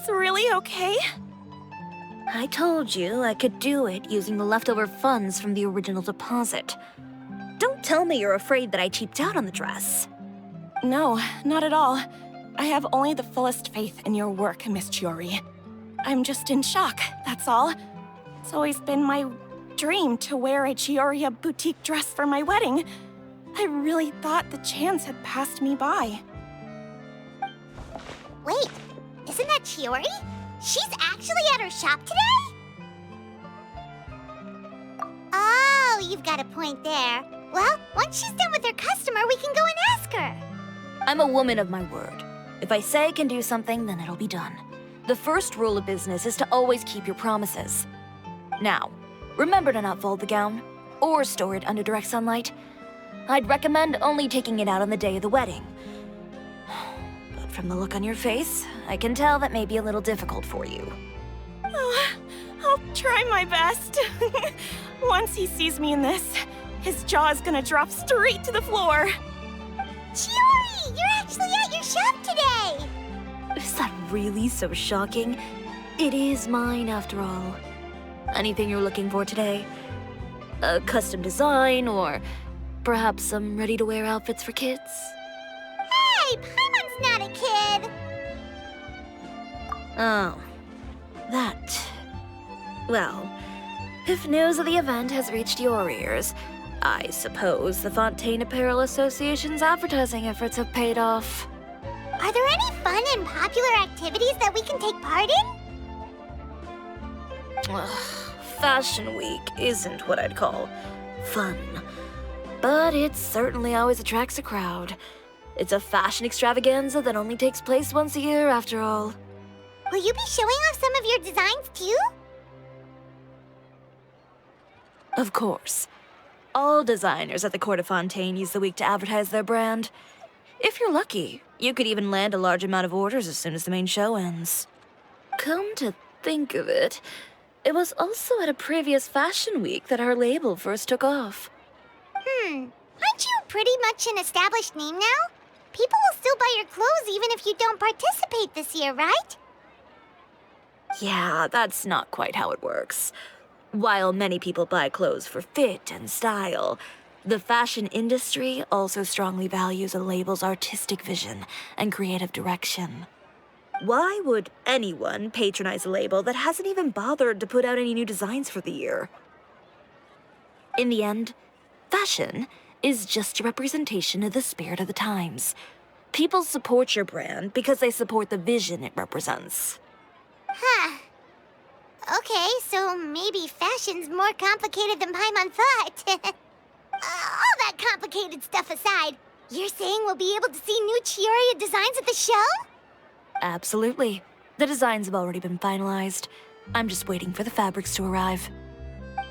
this really okay? I told you I could do it using the leftover funds from the original deposit. Don't tell me you're afraid that I cheaped out on the dress. No, not at all. I have only the fullest faith in your work, Miss Chiori. I'm just in shock, that's all. It's always been my dream to wear a Chioria boutique dress for my wedding. I really thought the chance had passed me by. Wait, isn't that Chiori? She's actually at her shop today? Oh, you've got a point there. Well, once she's done with her customer, we can go and ask her. I'm a woman of my word. If I say I can do something, then it'll be done. The first rule of business is to always keep your promises. Now, remember to not fold the gown, or store it under direct sunlight. I'd recommend only taking it out on the day of the wedding. But from the look on your face, I can tell that may be a little difficult for you. Oh, I'll try my best. Once he sees me in this, his jaw is gonna drop straight to the floor. Chiori, you're actually at your shop today! Is that really so shocking? It is mine, after all. Anything you're looking for today? A custom design, or perhaps some ready-to-wear outfits for kids? Hey, Paimon's not a kid! Oh, that. Well, if news of the event has reached your ears, I suppose the Fontaine Apparel Association's advertising efforts have paid off. Are there any fun and popular activities that we can take part in? Fashion Week isn't what I'd call fun. But it certainly always attracts a crowd. It's a fashion extravaganza that only takes place once a year, after all. Will you be showing off some of your designs, too? Of course. All designers at the Court of Fontaine use the week to advertise their brand. If you're lucky, you could even land a large amount of orders as soon as the main show ends. Come to think of it, it was also at a previous fashion week that our label first took off. Aren't you pretty much an established name now? People will still buy your clothes even if you don't participate this year, right? Yeah, that's not quite how it works. While many people buy clothes for fit and style, the fashion industry also strongly values a label's artistic vision and creative direction. Why would anyone patronize a label that hasn't even bothered to put out any new designs for the year? In the end, fashion is just a representation of the spirit of the times. People support your brand because they support the vision it represents. Huh. Okay, so maybe fashion's more complicated than Paimon thought. All that complicated stuff aside, you're saying we'll be able to see new Chioria designs at the show? Absolutely. The designs have already been finalized. I'm just waiting for the fabrics to arrive.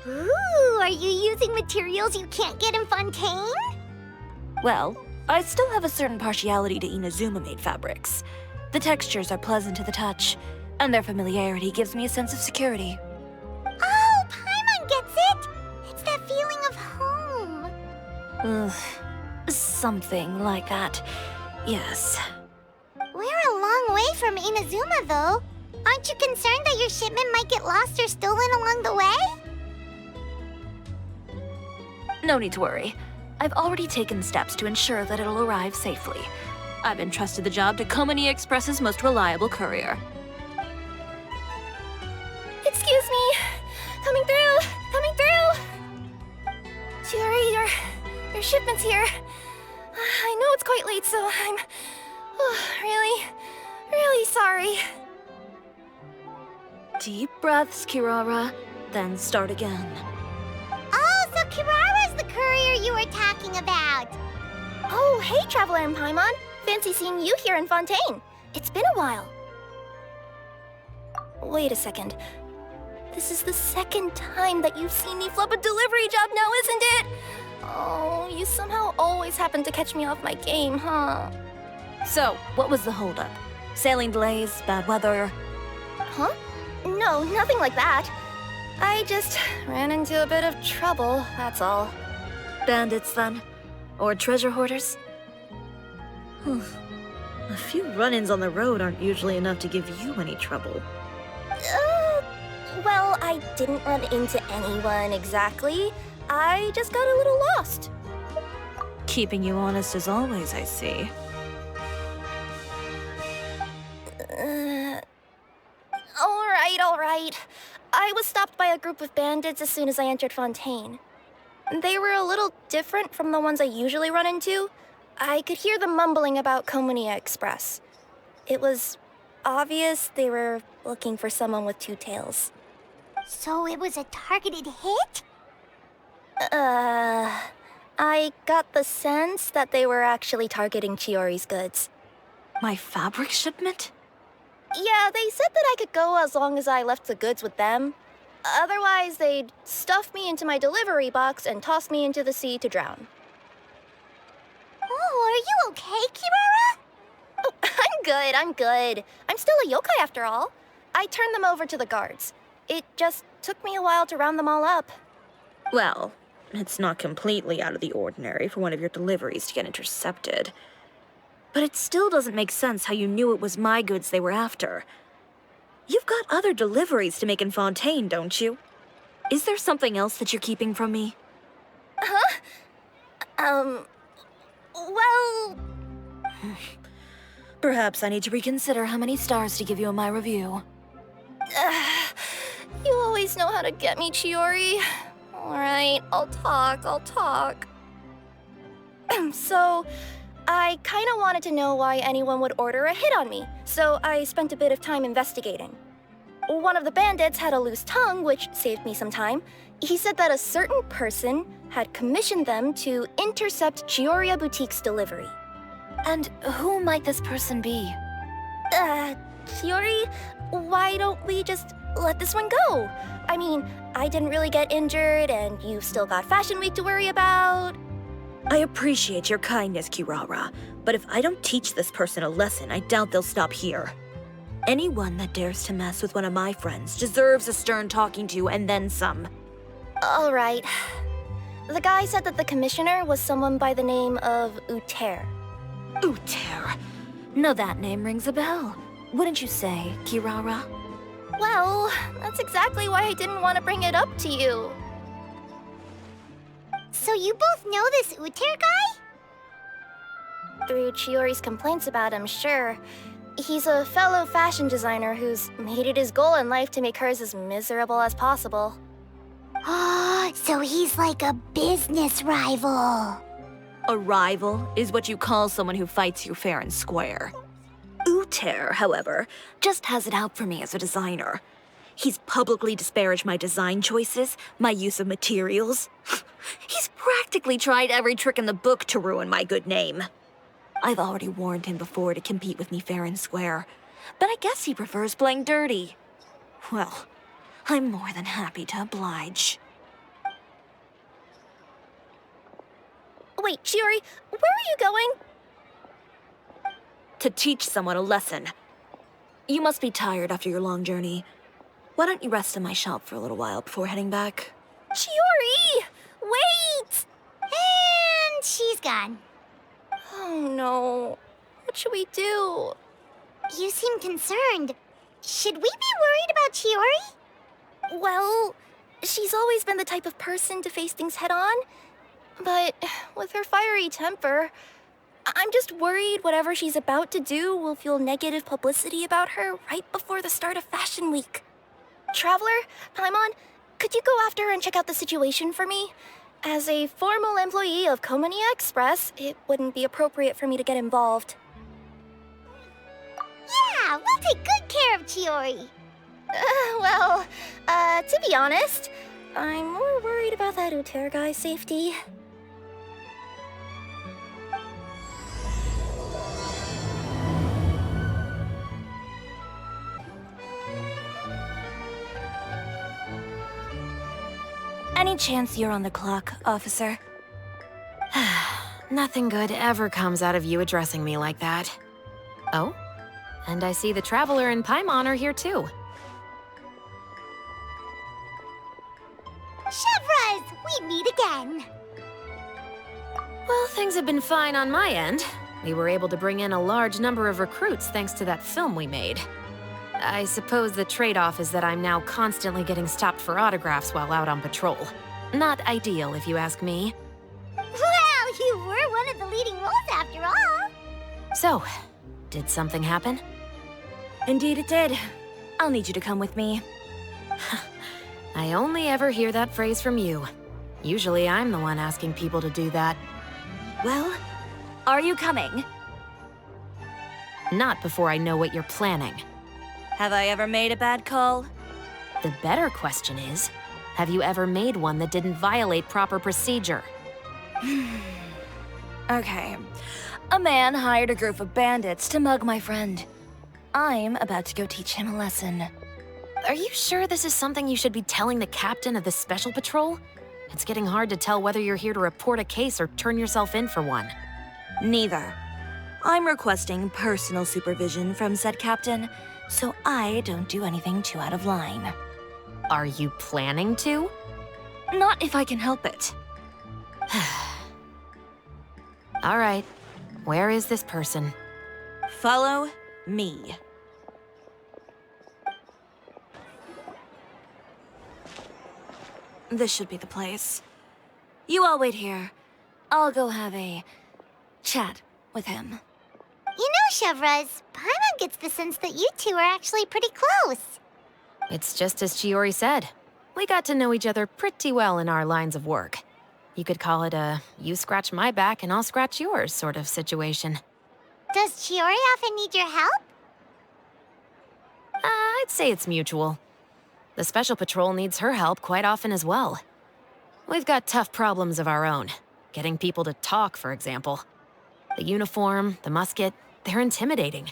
Ooh, are you using materials you can't get in Fontaine? Well, I still have a certain partiality to Inazuma-made fabrics. The textures are pleasant to the touch, and their familiarity gives me a sense of security. Oh, Paimon gets it! It's that feeling of home. Something like that. Yes. We're a long way from Inazuma, though. Aren't you concerned that your shipment might get lost or stolen along the way? No need to worry. I've already taken steps to ensure that it'll arrive safely. I've entrusted the job to Komani Express's most reliable courier. Excuse me! Coming through! Coming through! Chiori, your shipment's here. I know it's quite late, so I'm really sorry. Deep breaths, Kirara, then start again. Oh, so Kirara's the courier you were talking about. Oh, hey, Traveler and Paimon. Fancy seeing you here in Fontaine. It's been a while. Wait a second. This is the second time that you've seen me flub a delivery job now, isn't it? Oh, you somehow always happen to catch me off my game, huh? So, what was the holdup? Sailing delays, bad weather? Huh? No, nothing like that. I just ran into a bit of trouble, that's all. Bandits, then? Or treasure hoarders? A few run-ins on the road aren't usually enough to give you any trouble. Well, I didn't run into anyone exactly. I just got a little lost. Keeping you honest as always, I see. All right. I was stopped by a group of bandits as soon as I entered Fontaine. They were a little different from the ones I usually run into. I could hear them mumbling about Komunia Express. It was obvious they were looking for someone with two tails. So it was a targeted hit? I got the sense that they were actually targeting Chiori's goods. My fabric shipment? Yeah, they said that I could go as long as I left the goods with them. Otherwise, they'd stuff me into my delivery box and toss me into the sea to drown. Oh, are you okay, Kirara? Oh, I'm good. I'm still a yokai after all. I turned them over to the guards. It just took me a while to round them all up. Well, it's not completely out of the ordinary for one of your deliveries to get intercepted. But it still doesn't make sense how you knew it was my goods they were after. You've got other deliveries to make in Fontaine, don't you? Is there something else that you're keeping from me? Well... Perhaps I need to reconsider how many stars to give you in my review. You always know how to get me, Chiori. Alright, I'll talk. So, I kinda wanted to know why anyone would order a hit on me, so I spent a bit of time investigating. One of the bandits had a loose tongue, which saved me some time. He said that a certain person had commissioned them to intercept Chioria Boutique's delivery. And who might this person be? Chiori, why don't we just let this one go? I mean, I didn't really get injured, and you've still got Fashion Week to worry about. I appreciate your kindness, Kirara, but if I don't teach this person a lesson, I doubt they'll stop here. Anyone that dares to mess with one of my friends deserves a stern talking to and then some. All right. The guy said that the commissioner was someone by the name of Uter. Uter. Now that name rings a bell. Wouldn't you say, Kirara? Well, that's exactly why I didn't want to bring it up to you. So you both know this Uter guy? Through Chiori's complaints about him, sure. He's a fellow fashion designer who's made it his goal in life to make hers as miserable as possible. Oh, so he's like a business rival. A rival is what you call someone who fights you fair and square. Uter, however, just has it out for me as a designer. He's publicly disparaged my design choices, my use of materials. He's practically tried every trick in the book to ruin my good name. I've already warned him before to compete with me fair and square, but I guess he prefers playing dirty. Well, I'm more than happy to oblige. Wait, Chiori, where are you going? To teach someone a lesson. You must be tired after your long journey. Why don't you rest in my shop for a little while before heading back? Chiori! Wait! And she's gone. Oh no. What should we do? You seem concerned. Should we be worried about Chiori? Well, she's always been the type of person to face things head on. But with her fiery temper, I'm just worried whatever she's about to do will fuel negative publicity about her right before the start of Fashion Week. Traveler, Paimon, could you go after her and check out the situation for me? As a formal employee of Komunia Express, it wouldn't be appropriate for me to get involved. Yeah, we'll take good care of Chiori. To be honest, I'm more worried about that Uter guy's safety. Any chance you're on the clock, officer? Nothing good ever comes out of you addressing me like that. Oh, and I see the Traveler and Paimon are here too. Chevras, we meet again. Well, things have been fine on my end. We were able to bring in a large number of recruits thanks to that film we made. I suppose the trade-off is that I'm now constantly getting stopped for autographs while out on patrol. Not ideal, if you ask me. Well, you were one of the leading roles after all. So, did something happen? Indeed it did. I'll need you to come with me. I only ever hear that phrase from you. Usually I'm the one asking people to do that. Well, are you coming? Not before I know what you're planning. Have I ever made a bad call? The better question is, have you ever made one that didn't violate proper procedure? Okay. A man hired a group of bandits to mug my friend. I'm about to go teach him a lesson. Are you sure this is something you should be telling the captain of the Special Patrol? It's getting hard to tell whether you're here to report a case or turn yourself in for one. Neither. I'm requesting personal supervision from said captain, so I don't do anything too out of line. Are you planning to? Not if I can help it. All right. Where is this person? Follow me. This should be the place. You all wait here. I'll go have a chat with him. You know, Chevraz, Paimon gets the sense that you two are actually pretty close. It's just as Chiori said. We got to know each other pretty well in our lines of work. You could call it a you scratch my back and I'll scratch yours sort of situation. Does Chiori often need your help? I'd say it's mutual. The Special Patrol needs her help quite often as well. We've got tough problems of our own. Getting people to talk, for example. The uniform, the musket, they're intimidating.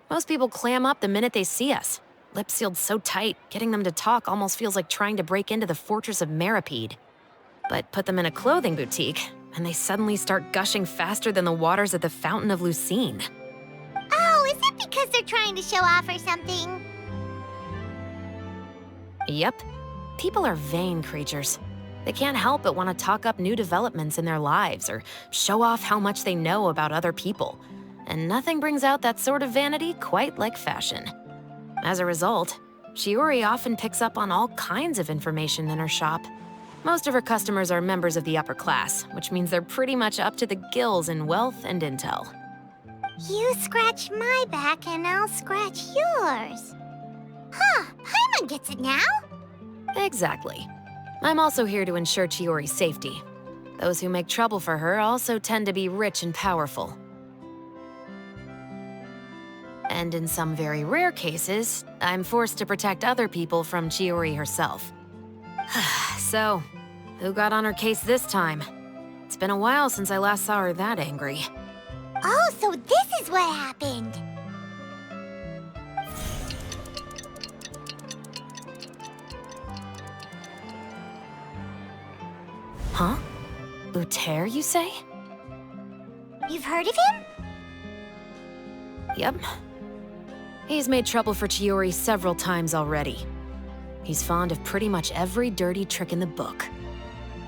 Most people clam up the minute they see us. Lips sealed so tight, getting them to talk almost feels like trying to break into the Fortress of Meripede. But put them in a clothing boutique, and they suddenly start gushing faster than the waters at the Fountain of Lucine. Oh, is it because they're trying to show off or something? Yep. People are vain creatures. They can't help but want to talk up new developments in their lives or show off how much they know about other people. And nothing brings out that sort of vanity quite like fashion. As a result, Chiori often picks up on all kinds of information in her shop. Most of her customers are members of the upper class, which means they're pretty much up to the gills in wealth and intel. You scratch my back and I'll scratch yours. Huh, Paimon gets it now? Exactly. I'm also here to ensure Chiori's safety. Those who make trouble for her also tend to be rich and powerful. And in some very rare cases, I'm forced to protect other people from Chiori herself. So, who got on her case this time? It's been a while since I last saw her that angry. Oh, so this is what happened. Huh? Uter, you say? You've heard of him? Yep. He's made trouble for Chiori several times already. He's fond of pretty much every dirty trick in the book.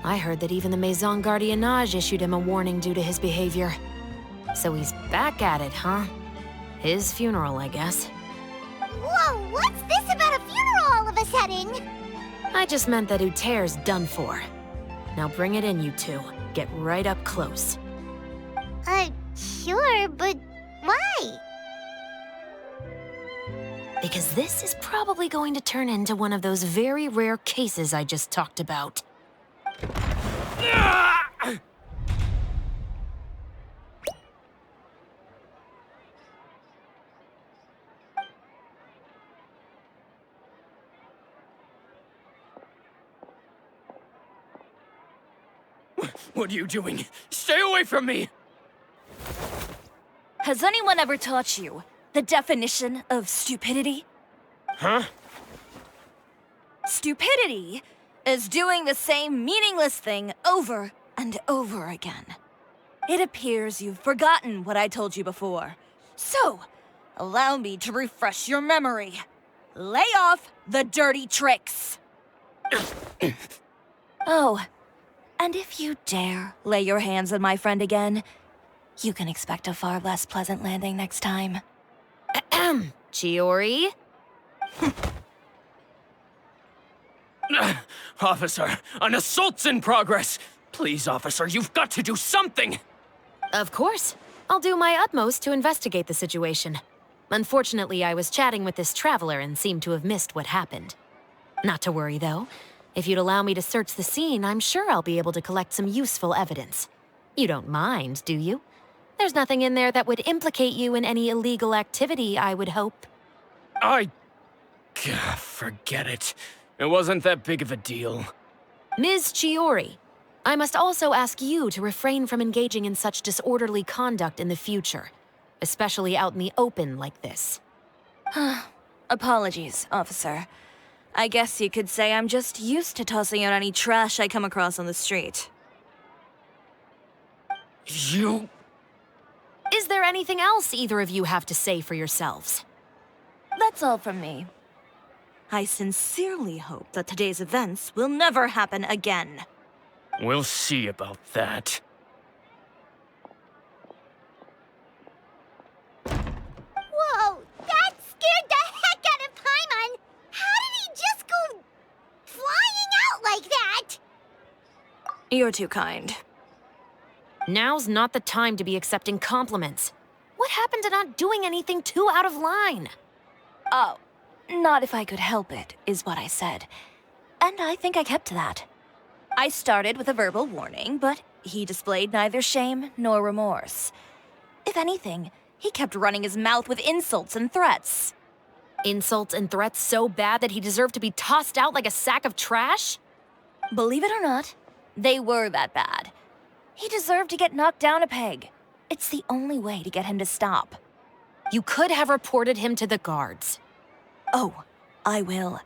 I heard that even the Maison Gardiennage issued him a warning due to his behavior. So he's back at it, huh? His funeral, I guess. Whoa, what's this about a funeral all of a sudden? I just meant that Uter's done for. Now bring it in, you two. Get right up close. Sure, but why? Because this is probably going to turn into one of those very rare cases I just talked about. What are you doing? Stay away from me! Has anyone ever taught you the definition of stupidity? Huh? Stupidity is doing the same meaningless thing over and over again. It appears you've forgotten what I told you before. So, allow me to refresh your memory. Lay off the dirty tricks. Oh, and if you dare lay your hands on my friend again, You can expect a far less pleasant landing next time. Ahem. Chiori? Officer, an assault's in progress! Please, officer, you've got to do something! Of course. I'll do my utmost to investigate the situation. Unfortunately, I was chatting with this traveler and seemed to have missed what happened. Not to worry, though. If you'd allow me to search the scene, I'm sure I'll be able to collect some useful evidence. You don't mind, do you? There's nothing in there that would implicate you in any illegal activity, I would hope. Forget it. It wasn't that big of a deal. Ms. Chiori, I must also ask you to refrain from engaging in such disorderly conduct in the future, especially out in the open like this. Apologies, officer. I guess you could say I'm just used to tossing out any trash I come across on the street. You... Is there anything else either of you have to say for yourselves? That's all from me. I sincerely hope that today's events will never happen again. We'll see about that. Whoa, that scared the heck out of Paimon! How did he just go flying out like that? You're too kind. Now's not the time to be accepting compliments. What happened to not doing anything too out of line? Oh, not if I could help it, is what I said. And I think I kept to that. I started with a verbal warning, but he displayed neither shame nor remorse. If anything, he kept running his mouth with insults and threats. Insults and threats so bad that he deserved to be tossed out like a sack of trash? Believe it or not, they were that bad. He deserved to get knocked down a peg. It's the only way to get him to stop. You could have reported him to the guards. Oh, I will.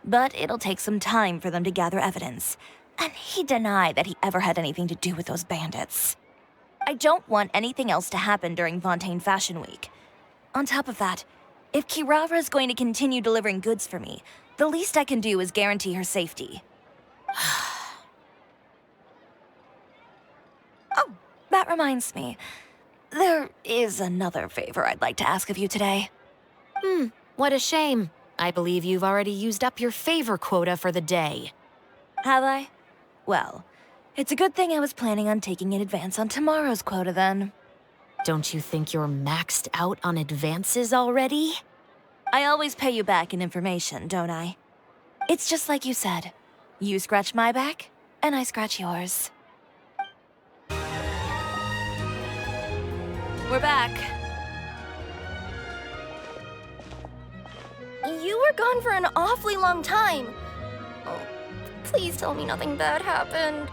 But it'll take some time for them to gather evidence. And he denied that he ever had anything to do with those bandits. I don't want anything else to happen during Fontaine Fashion Week. On top of that, if Kirara is going to continue delivering goods for me, the least I can do is guarantee her safety. Oh, that reminds me. There is another favor I'd like to ask of you today. What a shame. I believe you've already used up your favor quota for the day. Have I? Well, it's a good thing I was planning on taking an advance on tomorrow's quota then. Don't you think you're maxed out on advances already? I always pay you back in information, don't I? It's just like you said. You scratch my back, and I scratch yours. We're back. You were gone for an awfully long time. Oh, please tell me nothing bad happened.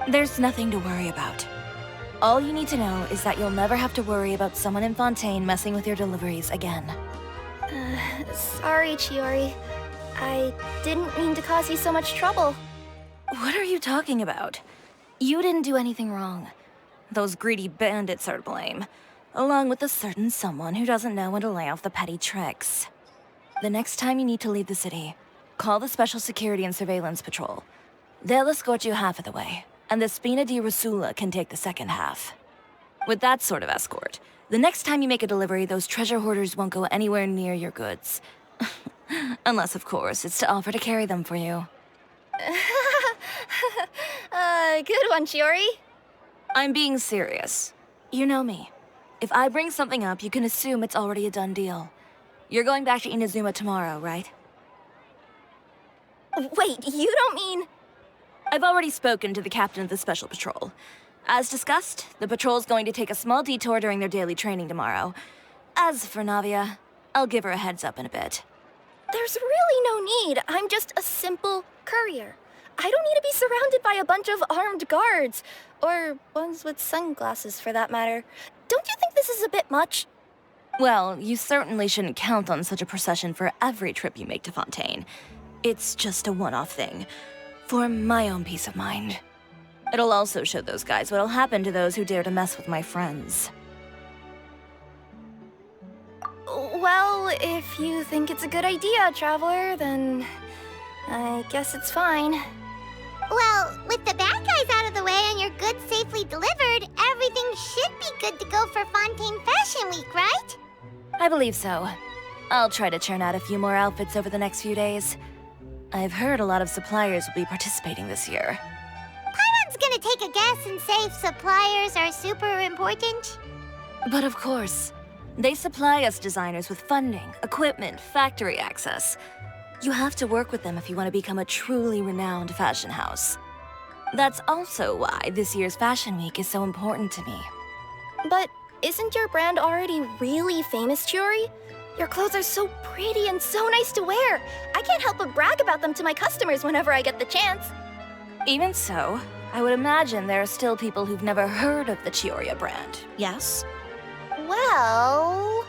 There's nothing to worry about. All you need to know is that you'll never have to worry about someone in Fontaine messing with your deliveries again. Sorry, Chiori. I didn't mean to cause you so much trouble. What are you talking about? You didn't do anything wrong. Those greedy bandits are to blame, along with a certain someone who doesn't know when to lay off the petty tricks. The next time you need to leave the city, call the Special Security and Surveillance Patrol. They'll escort you half of the way, and the Spina di Rosula can take the second half. With that sort of escort, the next time you make a delivery, those treasure hoarders won't go anywhere near your goods. Unless, of course, it's to offer to carry them for you. Good one, Chiori. I'm being serious. You know me. If I bring something up, you can assume it's already a done deal. You're going back to Inazuma tomorrow, right? Wait, you don't mean... I've already spoken to the captain of the Special Patrol. As discussed, the patrol's going to take a small detour during their daily training tomorrow. As for Navia, I'll give her a heads up in a bit. There's really no need. I'm just a simple courier. I don't need to be surrounded by a bunch of armed guards. Or ones with sunglasses, for that matter. Don't you think this is a bit much? Well, you certainly shouldn't count on such a procession for every trip you make to Fontaine. It's just a one-off thing, for my own peace of mind. It'll also show those guys what'll happen to those who dare to mess with my friends. Well, if you think it's a good idea, Traveler, then I guess it's fine. Well, with the bad guys out of the way and your goods safely delivered, everything should be good for Fontaine Fashion Week, right? I believe so. I'll try to churn out a few more outfits over the next few days. I've heard a lot of suppliers will be participating this year. Paimon's gonna take a guess and say suppliers are super important. But of course, they supply us designers with funding, equipment, factory access. You have to work with them if you want to become a truly renowned fashion house. That's also why this year's Fashion Week is so important to me. But isn't your brand already really famous, Chiori? Your clothes are so pretty and so nice to wear. I can't help but brag about them to my customers whenever I get the chance. Even so, I would imagine there are still people who've never heard of the Cisoria brand, yes? Well,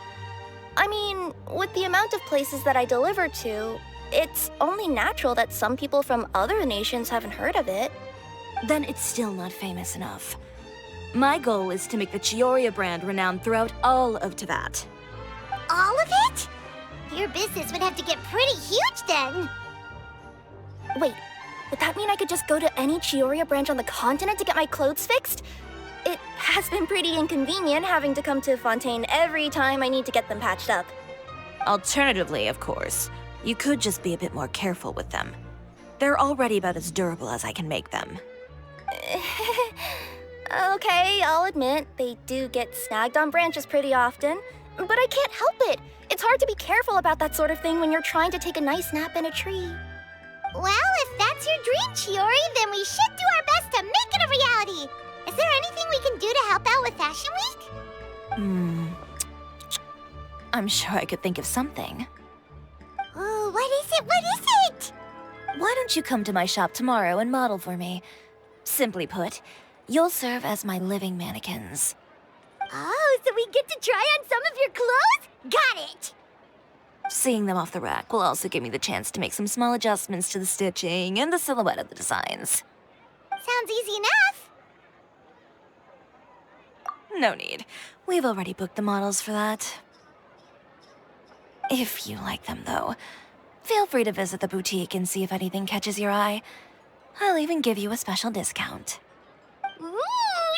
I mean, with the amount of places that I deliver to, it's only natural that some people from other nations haven't heard of it. Then it's still not famous enough. My goal is to make the Cisoria brand renowned throughout all of Teyvat. All of it? Your business would have to get pretty huge then. Wait, would that mean I could just go to any Cisoria branch on the continent to get my clothes fixed? It has been pretty inconvenient having to come to Fontaine every time I need to get them patched up. Alternatively, of course, you could just be a bit more careful with them. They're already about as durable as I can make them. Okay, I'll admit, they do get snagged on branches pretty often, but I can't help it. It's hard to be careful about that sort of thing when you're trying to take a nice nap in a tree. Well, if that's your dream, Chiori, then we should do our best to make it a reality. Is there anything we can do to help out with Fashion Week? I'm sure I could think of something. Oh, what is it? What is it? Why don't you come to my shop tomorrow and model for me? Simply put, you'll serve as my living mannequins. Oh, so we get to try on some of your clothes? Got it! Seeing them off the rack will also give me the chance to make some small adjustments to the stitching and the silhouette of the designs. Sounds easy enough. No need. We've already booked the models for that. If you like them, though, feel free to visit the boutique and see if anything catches your eye. I'll even give you a special discount. Ooh,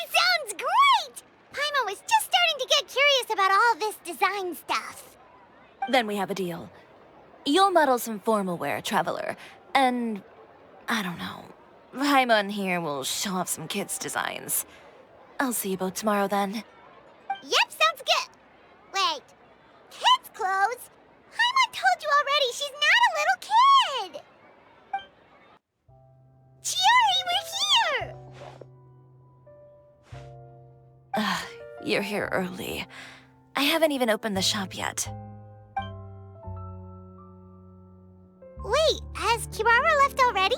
sounds great! Paimon was just starting to get curious about all this design stuff. Then we have a deal. You'll model some formal wear, Traveler, and I don't know. Paimon here will show off some kids' designs. I'll see you both tomorrow then. Yep, sounds good. Wait, kids' clothes? Paimon told you already she's not a little kid. Chiori, we're here! You're here early. I haven't even opened the shop yet. Wait, has Kirara left already?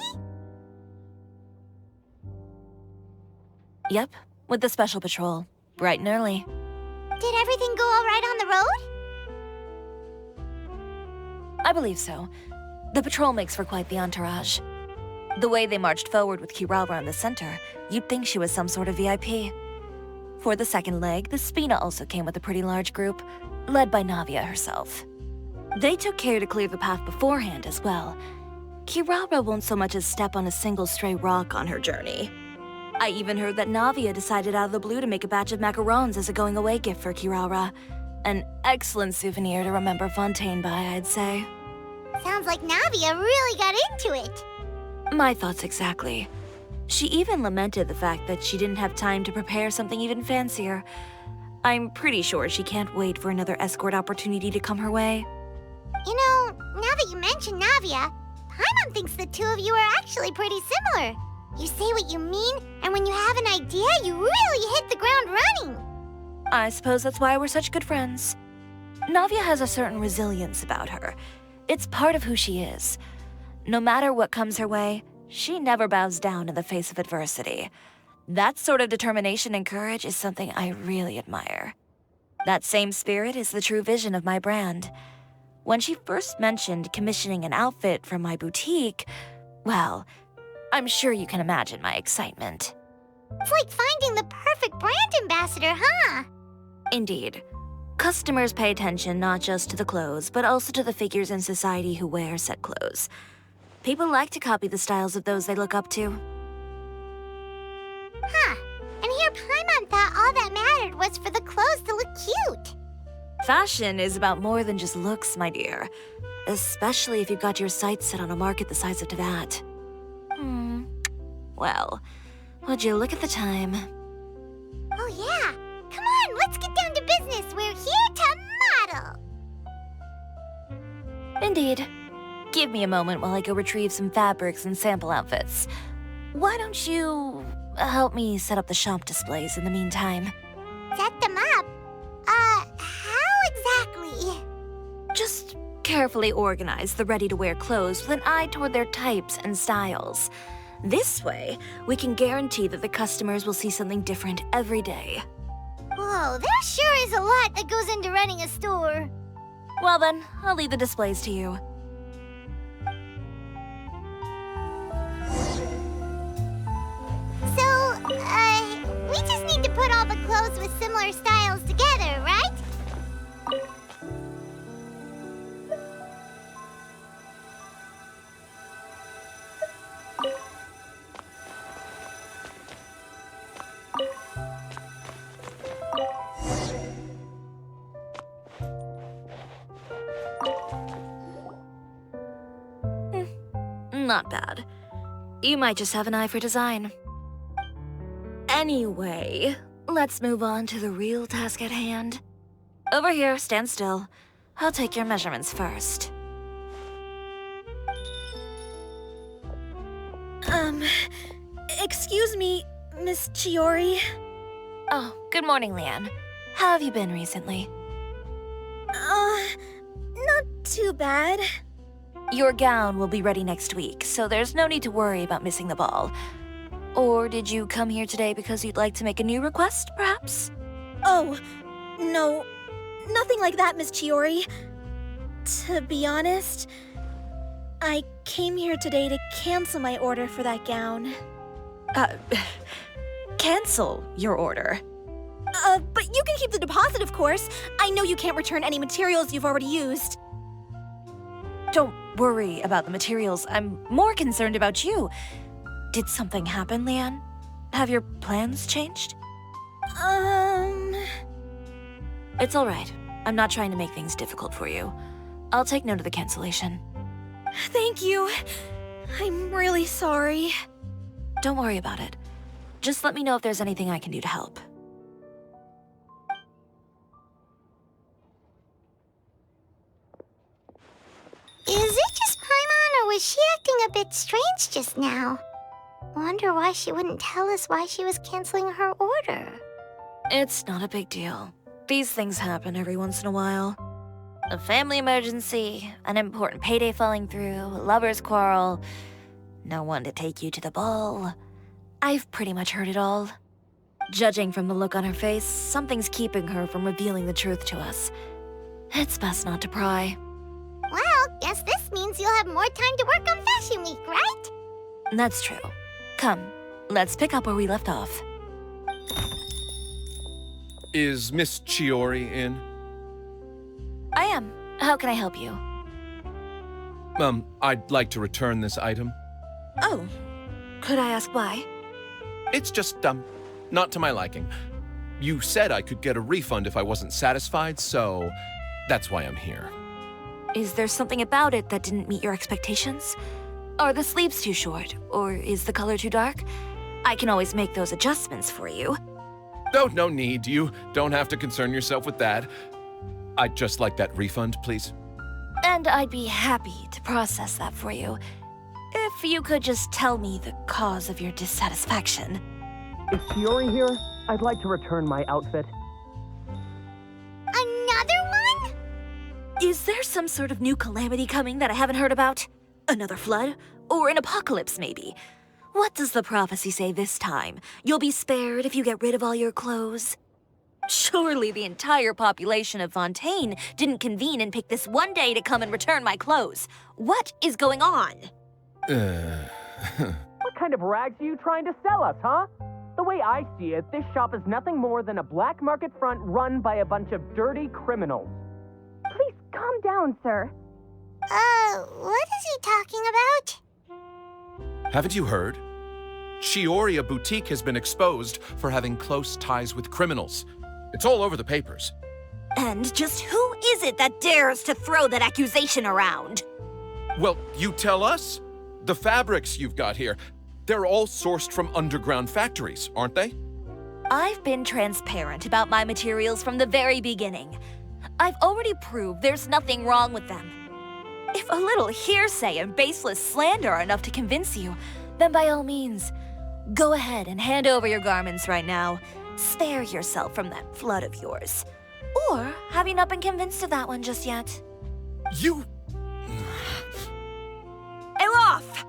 Yep, with the special patrol. Bright and early. Did everything go all right on the road? I believe so. The patrol makes for quite the entourage. The way they marched forward with Kirara in the center, you'd think she was some sort of VIP. For the second leg, the Spina also came with a pretty large group, led by Navia herself. They took care to clear the path beforehand as well. Kirara won't so much as step on a single stray rock on her journey. I even heard that Navia decided out of the blue to make a batch of macarons as a going-away gift for Kirara. An excellent souvenir to remember Fontaine by, I'd say. Sounds like Navia really got into it. My thoughts exactly. She even lamented the fact that she didn't have time to prepare something even fancier. I'm pretty sure she can't wait for another escort opportunity to come her way. You know, now that you mention Navia, Paimon thinks the two of you are actually pretty similar. You say what you mean, and when you have an idea, you really hit the ground running. I suppose that's why we're such good friends. Navia has a certain resilience about her. It's part of who she is. No matter what comes her way, she never bows down in the face of adversity. That sort of determination and courage is something I really admire. That same spirit is the true vision of my brand. When she first mentioned commissioning an outfit from my boutique, well, I'm sure you can imagine my excitement. It's like finding the perfect brand ambassador, huh? Indeed. Customers pay attention not just to the clothes, but also to the figures in society who wear said clothes. People like to copy the styles of those they look up to. Huh. And here Paimon thought all that ordered was for the clothes to look cute. Fashion is about more than just looks, my dear. Especially if you've got your sights set on a market the size of Teyvat. Well, would you look at the time? Oh yeah, come on, let's get down to business. We're here to model. Indeed. Give me a moment while I go retrieve some fabrics and sample outfits. Why don't you help me set up the shop displays in the meantime? Set them up? How exactly? Just carefully organize the ready-to-wear clothes with an eye toward their types and styles. This way, we can guarantee that the customers will see something different every day. Whoa, there sure is a lot that goes into running a store. Well then, I'll leave the displays to you. So, we just need to put all the clothes with similar styles together, right? Not bad. You might just have an eye for design. Anyway, let's move on to the real task at hand. Over here, stand still. I'll take your measurements first. Excuse me, Miss Chiori. Oh, good morning, Leanne. How have you been recently? Not too bad. Your gown will be ready next week, so there's no need to worry about missing the ball. Or did you come here today because you'd like to make a new request, perhaps? Oh, no. Nothing like that, Miss Chiori. To be honest, I came here today to cancel my order for that gown. Cancel your order. But you can keep the deposit, of course. I know you can't return any materials you've already used. Don't worry about the materials. I'm more concerned about you. Did something happen, Leanne? Have your plans changed? It's all right. I'm not trying to make things difficult for you. I'll take note of the cancellation. Thank you. I'm really sorry. Don't worry about it. Just let me know if there's anything I can do to help. Is it just Paimon, or was she acting a bit strange just now? Wonder why she wouldn't tell us why she was canceling her order. It's not a big deal. These things happen every once in a while. A family emergency, an important payday falling through, a lover's quarrel, no one to take you to the ball. I've pretty much heard it all. Judging from the look on her face, something's keeping her from revealing the truth to us. It's best not to pry. Well, guess this means you'll have more time to work on Fashion Week, right? That's true. Come, let's pick up where we left off. Is Miss Chiori in? I am. How can I help you? I'd like to return this item. Oh, could I ask why? It's just, not to my liking. You said I could get a refund if I wasn't satisfied, so that's why I'm here. Is there something about it that didn't meet your expectations? Are the sleeves too short, or is the color too dark? I can always make those adjustments for you. Oh, no need. You don't have to concern yourself with that. I'd just like that refund, please. And I'd be happy to process that for you. If you could just tell me the cause of your dissatisfaction. Is Ciori here? I'd like to return my outfit. Another one? Is there some sort of new calamity coming that I haven't heard about? Another flood? Or an apocalypse, maybe? What does the prophecy say this time? You'll be spared if you get rid of all your clothes? Surely the entire population of Fontaine didn't convene and pick this one day to come and return my clothes. What is going on? What kind of rags are you trying to sell us, huh? The way I see it, this shop is nothing more than a black market front run by a bunch of dirty criminals. Please calm down, sir. What is he talking about? Haven't you heard? Chiori Boutique has been exposed for having close ties with criminals. It's all over the papers. And just who is it that dares to throw that accusation around? Well, you tell us. The fabrics you've got here, they're all sourced from underground factories, aren't they? I've been transparent about my materials from the very beginning. I've already proved there's nothing wrong with them. If a little hearsay and baseless slander are enough to convince you, then by all means, go ahead and hand over your garments right now. Spare yourself from that flood of yours. Or have you not been convinced of that one just yet? You... Elof!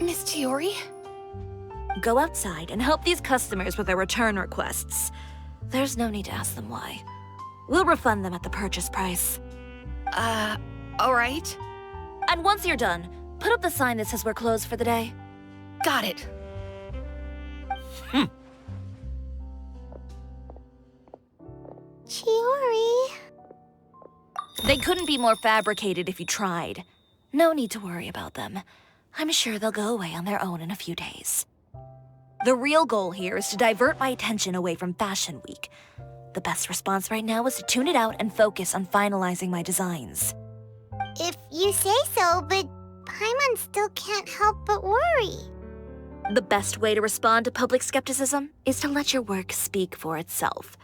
Miss Chiori? Go outside and help these customers with their return requests. There's no need to ask them why. We'll refund them at the purchase price. All right. And once you're done, put up the sign that says we're closed for the day. Got it. Chiori. They couldn't be more fabricated if you tried. No need to worry about them. I'm sure they'll go away on their own in a few days. The real goal here is to divert my attention away from Fashion Week. The best response right now is to tune it out and focus on finalizing my designs. If you say so, but Paimon still can't help but worry. The best way to respond to public skepticism is to let your work speak for itself.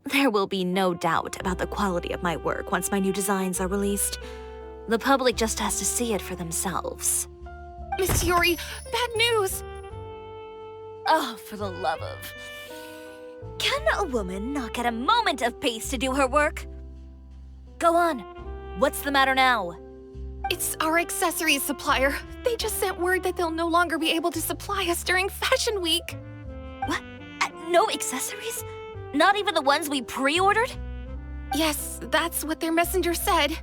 There will be no doubt about the quality of my work once my new designs are released. The public just has to see it for themselves. Miss Chiori, bad news! Oh, for the love of... Can a woman not get a moment of peace to do her work? Go on. What's the matter now? It's our accessories supplier. They just sent word that they'll no longer be able to supply us during Fashion Week. What? No accessories? Not even the ones we pre-ordered? Yes, that's what their messenger said.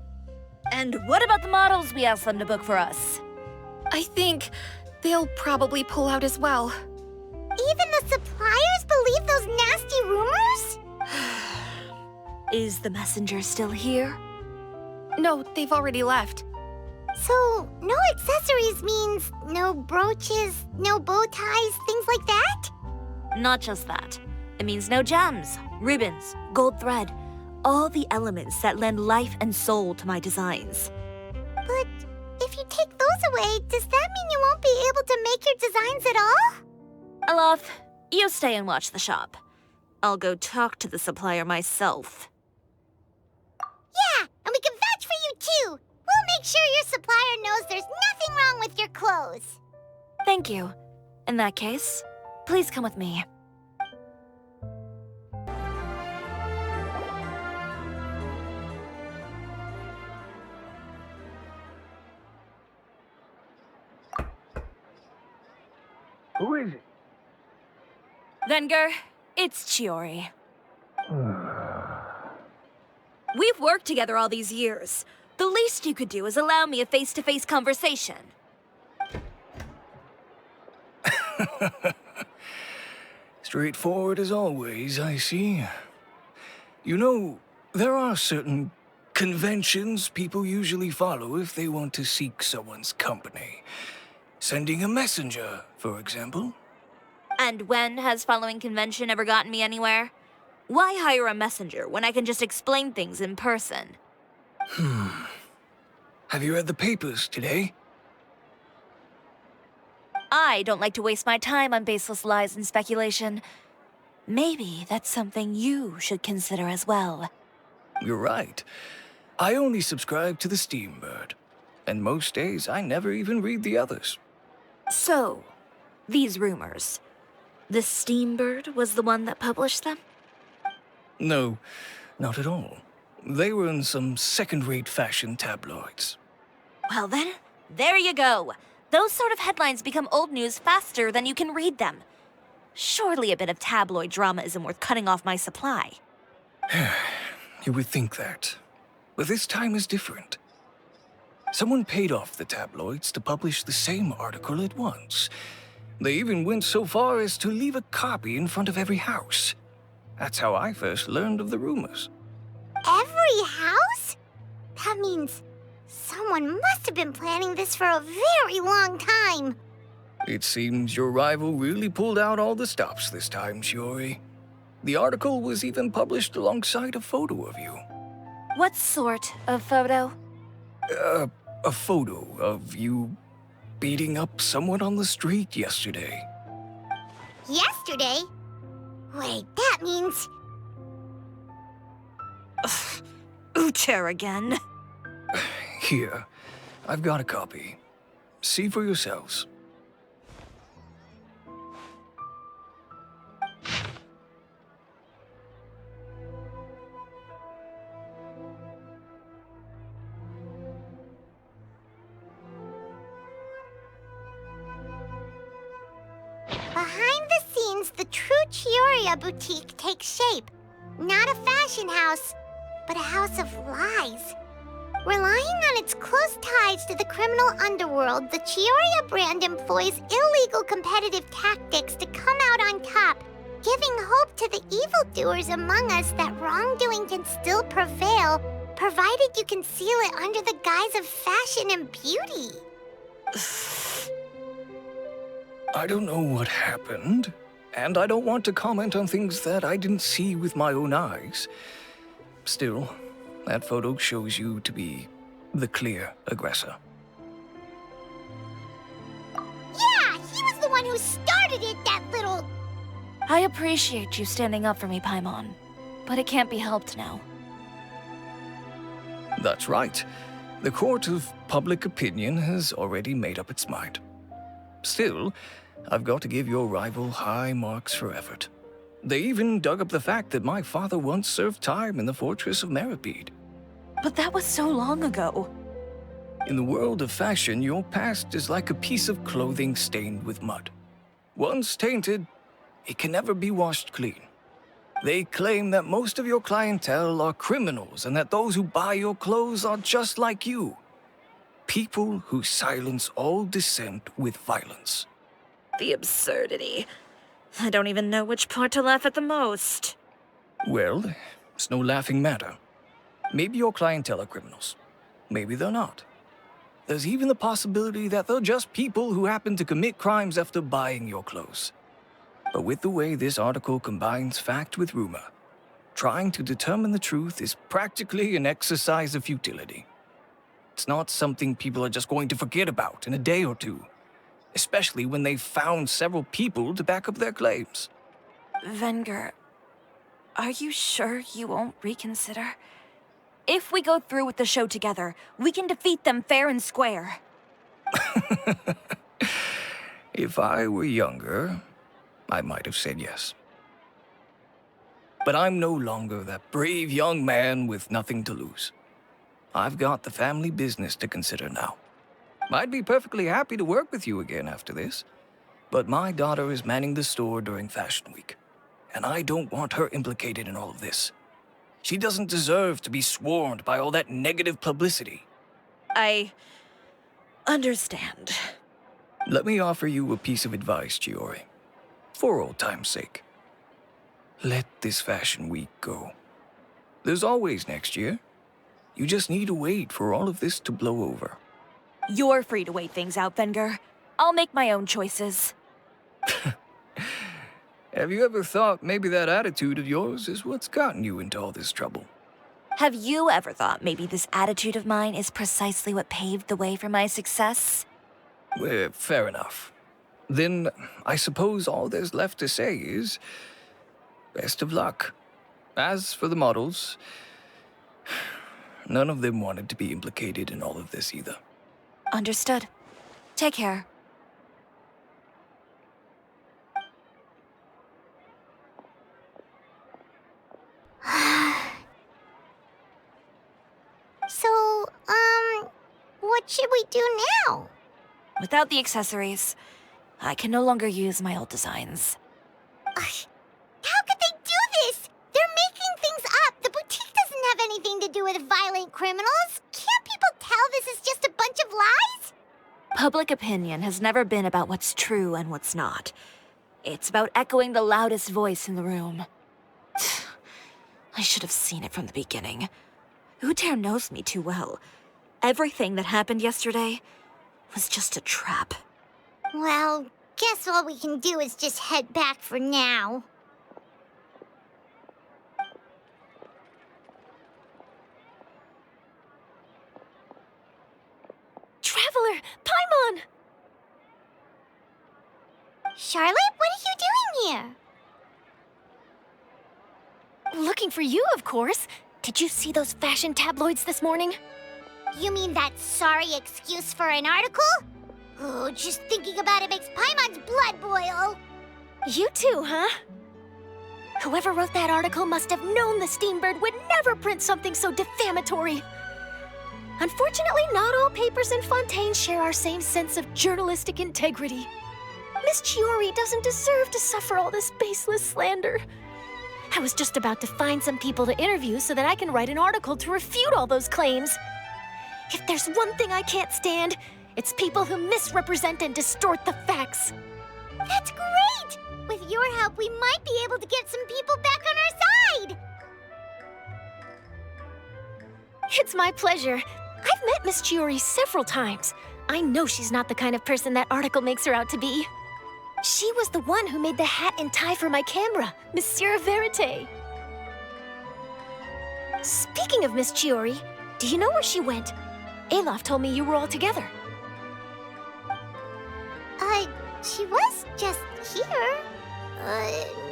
And what about the models we asked them to book for us? I think they'll probably pull out as well. Even the suppliers believe those nasty rumors? Is the messenger still here? No, they've already left. So, no accessories means no brooches, no bow ties, things like that? Not just that. It means no gems, ribbons, gold thread, all the elements that lend life and soul to my designs. But if you take those away, does that mean you won't be able to make your designs at all? Elof, you stay and watch the shop. I'll go talk to the supplier myself. Yeah, and we can vouch for you too. We'll make sure your supplier knows there's nothing wrong with your clothes. Thank you. In that case, please come with me. Who is it? Venger, it's Chiori. We've worked together all these years. The least you could do is allow me a face-to-face conversation. Straightforward as always, I see. You know, there are certain conventions people usually follow if they want to seek someone's company. Sending a messenger, for example. And when has following convention ever gotten me anywhere? Why hire a messenger when I can just explain things in person? Have you read the papers today? I don't like to waste my time on baseless lies and speculation. Maybe that's something you should consider as well. You're right. I only subscribe to the Steambird. And most days, I never even read the others. So, these rumors. The Steambird was the one that published them? No, not at all. They were in some second-rate fashion tabloids. Well then, there you go. Those sort of headlines become old news faster than you can read them. Surely a bit of tabloid drama isn't worth cutting off my supply. You would think that. But this time is different. Someone paid off the tabloids to publish the same article at once. They even went so far as to leave a copy in front of every house. That's how I first learned of the rumors. Every house? That means someone must have been planning this for a very long time. It seems your rival really pulled out all the stops this time, Chiori. The article was even published alongside a photo of you. What sort of photo? A photo of you beating up someone on the street yesterday. Yesterday? Wait, that means... Ucher again. Here, I've got a copy. See for yourselves. Behind the scenes, the true Chioria boutique takes shape. Not a fashion house, but a house of lies. Relying on its close ties to the criminal underworld, the Chioria brand employs illegal competitive tactics to come out on top, giving hope to the evildoers among us that wrongdoing can still prevail, provided you conceal it under the guise of fashion and beauty. I don't know what happened, and I don't want to comment on things that I didn't see with my own eyes. Still, that photo shows you to be the clear aggressor. Yeah, he was the one who started it, that little... I appreciate you standing up for me, Paimon, but it can't be helped now. That's right. The court of public opinion has already made up its mind. Still, I've got to give your rival high marks for effort. They even dug up the fact that my father once served time in the fortress of Meripede. But that was so long ago. In the world of fashion, your past is like a piece of clothing stained with mud. Once tainted, it can never be washed clean. They claim that most of your clientele are criminals and that those who buy your clothes are just like you. People who silence all dissent with violence. The absurdity. I don't even know which part to laugh at the most. Well, it's no laughing matter. Maybe your clientele are criminals. Maybe they're not. There's even the possibility that they're just people who happen to commit crimes after buying your clothes. But with the way this article combines fact with rumor, trying to determine the truth is practically an exercise of futility. It's not something people are just going to forget about in a day or two, especially when they've found several people to back up their claims. Venger, are you sure you won't reconsider? If we go through with the show together, we can defeat them fair and square. If I were younger, I might have said yes. But I'm no longer that brave young man with nothing to lose. I've got the family business to consider now. I'd be perfectly happy to work with you again after this, but my daughter is manning the store during Fashion Week, and I don't want her implicated in all of this. She doesn't deserve to be swarmed by all that negative publicity. I understand. Let me offer you a piece of advice, Chiori. For old time's sake. Let this Fashion Week go. There's always next year. You just need to wait for all of this to blow over. You're free to wait things out, Venger. I'll make my own choices. Have you ever thought maybe that attitude of yours is what's gotten you into all this trouble? Have you ever thought maybe this attitude of mine is precisely what paved the way for my success? Well, fair enough. Then I suppose all there's left to say is, best of luck. As for the models, none of them wanted to be implicated in all of this either. Understood. Take care. So, what should we do now? Without the accessories, I can no longer use my old designs. How could they do this? They're making things up. The boutique doesn't have anything to do with violent criminals. Can't people tell this is just a bunch of lies? Public opinion has never been about what's true and what's not. It's about echoing the loudest voice in the room. I should have seen it from the beginning. Uter knows me too well. Everything that happened yesterday was just a trap. Well, guess all we can do is just head back for now. Charlotte, what are you doing here? Looking for you, of course. Did you see those fashion tabloids this morning? You mean that sorry excuse for an article? Oh, just thinking about it makes Paimon's blood boil. You too, huh? Whoever wrote that article must have known the Steambird would never print something so defamatory. Unfortunately, not all papers in Fontaine share our same sense of journalistic integrity. Miss Chiori doesn't deserve to suffer all this baseless slander. I was just about to find some people to interview so that I can write an article to refute all those claims. If there's one thing I can't stand, it's people who misrepresent and distort the facts. That's great! With your help, we might be able to get some people back on our side! It's my pleasure. I've met Miss Chiori several times. I know she's not the kind of person that article makes her out to be. She was the one who made the hat and tie for my camera, Monsieur Verite. Speaking of Miss Chiori, do you know where she went? Alof told me you were all together. She was just here.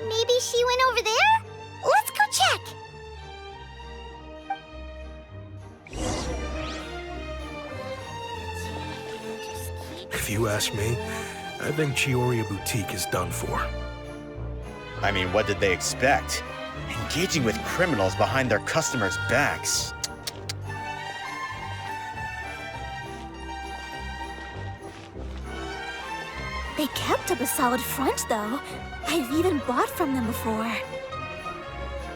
Maybe she went over there? Let's go check! If you ask me, I think Cisoria Boutique is done for. I mean, what did they expect? Engaging with criminals behind their customers' backs. They kept up a solid front, though. I've even bought from them before.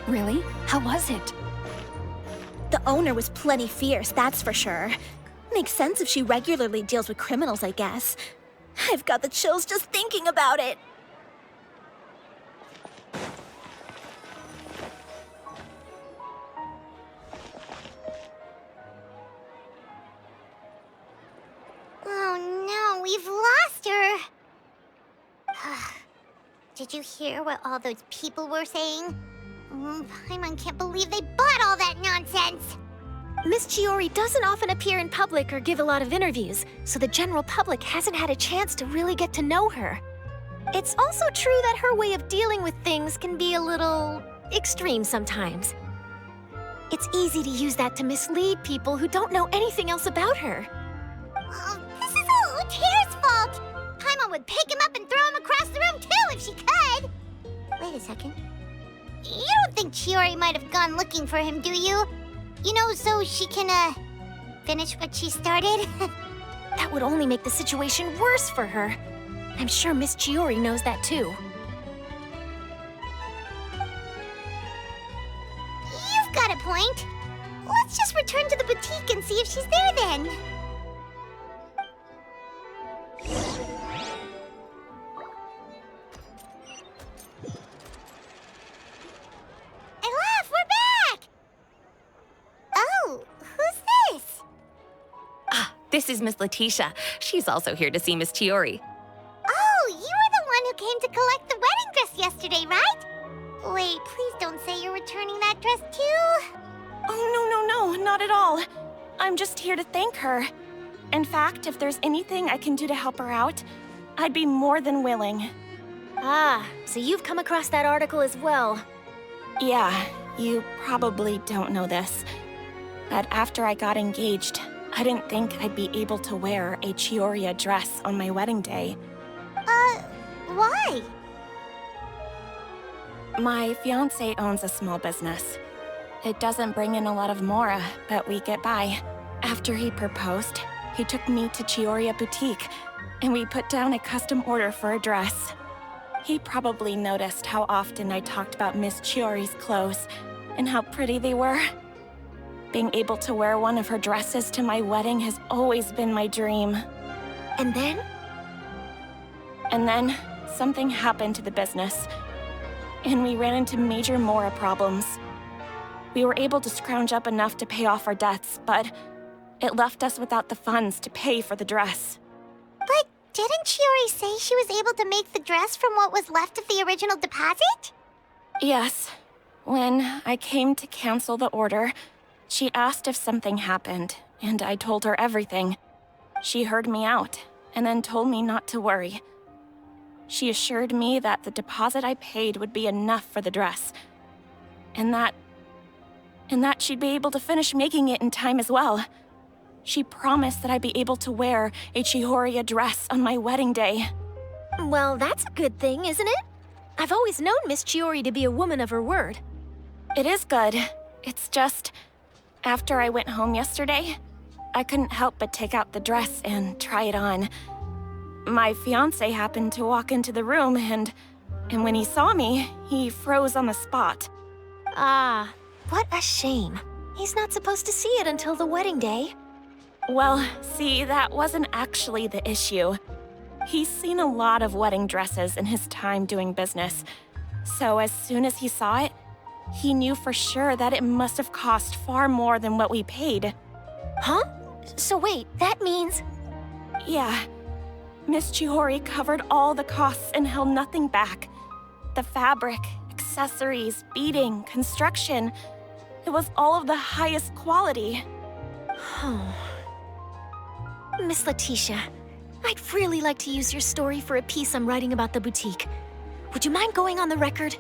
Really? How was it? The owner was plenty fierce, that's for sure. Makes sense if she regularly deals with criminals, I guess. I've got the chills just thinking about it. Oh no, we've lost her! Did you hear what all those people were saying? Paimon can't believe they bought all that nonsense! Miss Chiori doesn't often appear in public or give a lot of interviews, so the general public hasn't had a chance to really get to know her. It's also true that her way of dealing with things can be a little extreme sometimes. It's easy to use that to mislead people who don't know anything else about her. This is all Tear's fault! Paimon would pick him up and throw him across the room too if she could! Wait a second. You don't think Chiori might have gone looking for him, do you? You know, so she can, finish what she started? That would only make the situation worse for her. I'm sure Miss Chiori knows that too. You've got a point. Let's just return to the boutique and see if she's there then. This is Miss Letitia. She's also here to see Miss Chiori. Oh, you were the one who came to collect the wedding dress yesterday, right? Wait, please don't say you're returning that dress too. Oh, no, not at all. I'm just here to thank her. In fact, if there's anything I can do to help her out, I'd be more than willing. Ah, so you've come across that article as well. Yeah, you probably don't know this, but after I got engaged, I didn't think I'd be able to wear a Chioria dress on my wedding day. Why? My fiancé owns a small business. It doesn't bring in a lot of mora, but we get by. After he proposed, he took me to Chioria Boutique, and we put down a custom order for a dress. He probably noticed how often I talked about Miss Chiori's clothes and how pretty they were. Being able to wear one of her dresses to my wedding has always been my dream. And then? And then, something happened to the business, and we ran into major mora problems. We were able to scrounge up enough to pay off our debts, but it left us without the funds to pay for the dress. But didn't Chiori say she was able to make the dress from what was left of the original deposit? Yes. When I came to cancel the order, she asked if something happened, and I told her everything. She heard me out, and then told me not to worry. She assured me that the deposit I paid would be enough for the dress. And that she'd be able to finish making it in time as well. She promised that I'd be able to wear a Chiori dress on my wedding day. Well, that's a good thing, isn't it? I've always known Miss Chiori to be a woman of her word. It is good. It's just, after I went home yesterday, I couldn't help but take out the dress and try it on. My fiancé happened to walk into the room and when he saw me, he froze on the spot. Ah, what a shame. He's not supposed to see it until the wedding day. Well, see, that wasn't actually the issue. He's seen a lot of wedding dresses in his time doing business. So as soon as he saw it, he knew for sure that it must have cost far more than what we paid. Huh? So wait, that means... Yeah. Miss Chiori covered all the costs and held nothing back. The fabric, accessories, beading, construction. It was all of the highest quality. Miss Letitia, I'd really like to use your story for a piece I'm writing about the boutique. Would you mind going on the record?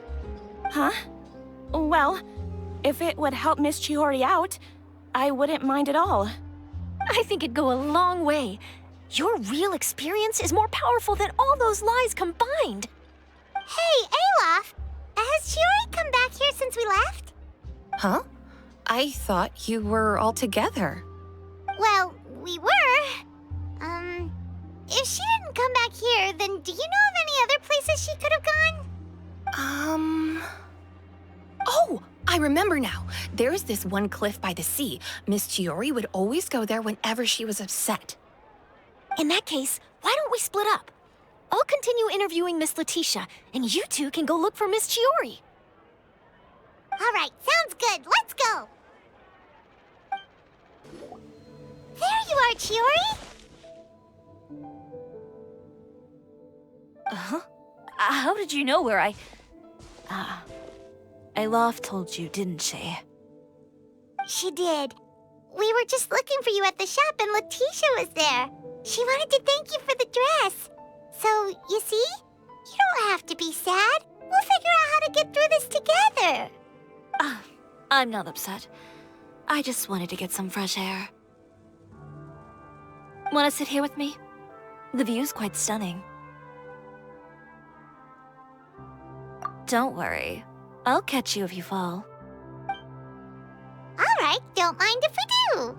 Huh? Well, if it would help Miss Chiori out, I wouldn't mind at all. I think it'd go a long way. Your real experience is more powerful than all those lies combined. Hey, Olaf! Has Chiori come back here since we left? Huh? I thought you were all together. Well, we were. If she didn't come back here, then do you know of any other places she could have gone? Oh, I remember now. There's this one cliff by the sea. Miss Chiori would always go there whenever she was upset. In that case, why don't we split up? I'll continue interviewing Miss Letitia, and you two can go look for Miss Chiori. All right, sounds good. Let's go. There you are, Chiori. How did you know where Olaf told you, didn't she? She did. We were just looking for you at the shop and Letitia was there. She wanted to thank you for the dress. So, you see? You don't have to be sad. We'll figure out how to get through this together. I'm not upset. I just wanted to get some fresh air. Want to sit here with me? The view's quite stunning. Don't worry. I'll catch you if you fall. All right, don't mind if we do.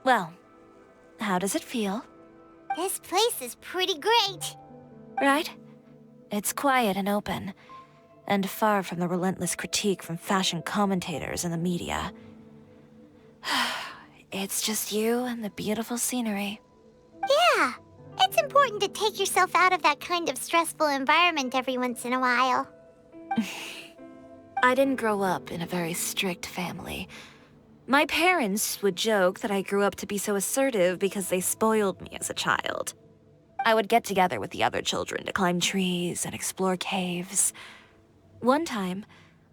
Well, how does it feel? This place is pretty great. Right? It's quiet and open, and far from the relentless critique from fashion commentators and the media. It's just you and the beautiful scenery. Yeah, it's important to take yourself out of that kind of stressful environment every once in a while. I didn't grow up in a very strict family. My parents would joke that I grew up to be so assertive because they spoiled me as a child. I would get together with the other children to climb trees and explore caves. One time,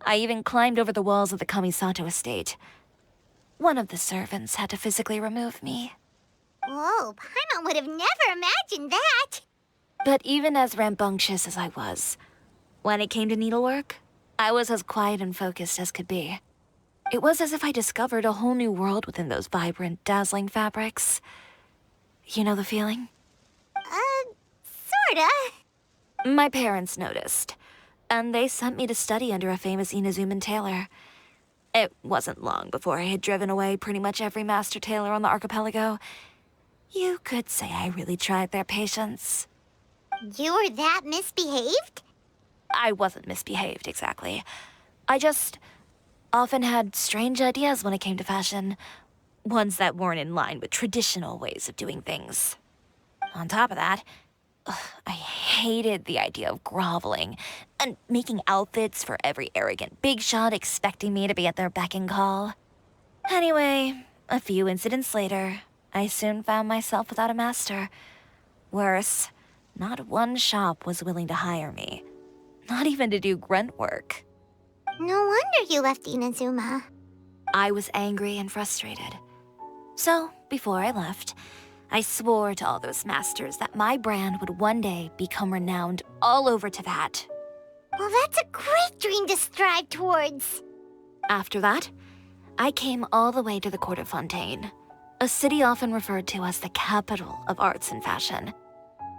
I even climbed over the walls of the Kamisato estate. One of the servants had to physically remove me. Whoa, Paimon would have never imagined that. But even as rambunctious as I was, when it came to needlework, I was as quiet and focused as could be. It was as if I discovered a whole new world within those vibrant, dazzling fabrics. You know the feeling? Sorta. My parents noticed, and they sent me to study under a famous Inazuman tailor. It wasn't long before I had driven away pretty much every master tailor on the archipelago. You could say I really tried their patience. You were that misbehaved? I wasn't misbehaved, exactly. I just often had strange ideas when it came to fashion. Ones that weren't in line with traditional ways of doing things. On top of that, I hated the idea of groveling and making outfits for every arrogant big shot expecting me to be at their beck and call. Anyway, a few incidents later, I soon found myself without a master. Worse, not one shop was willing to hire me. Not even to do grunt work. No wonder you left Inazuma. I was angry and frustrated. So, before I left, I swore to all those masters that my brand would one day become renowned all over Teyvat. Well, that's a great dream to strive towards. After that, I came all the way to the court of Fontaine, a city often referred to as the capital of arts and fashion.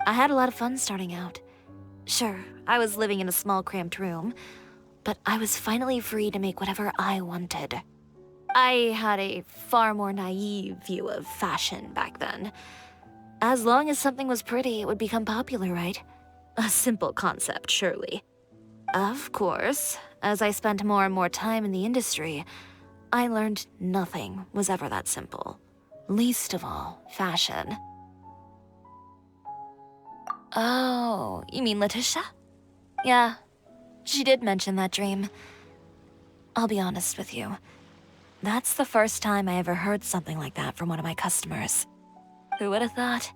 I had a lot of fun starting out. Sure, I was living in a small cramped room, but I was finally free to make whatever I wanted. I had a far more naive view of fashion back then. As long as something was pretty, it would become popular, right? A simple concept, surely. Of course, as I spent more and more time in the industry, I learned nothing was ever that simple. Least of all, fashion. Oh, you mean Letitia? Yeah, she did mention that dream. I'll be honest with you. That's the first time I ever heard something like that from one of my customers. Who would have thought?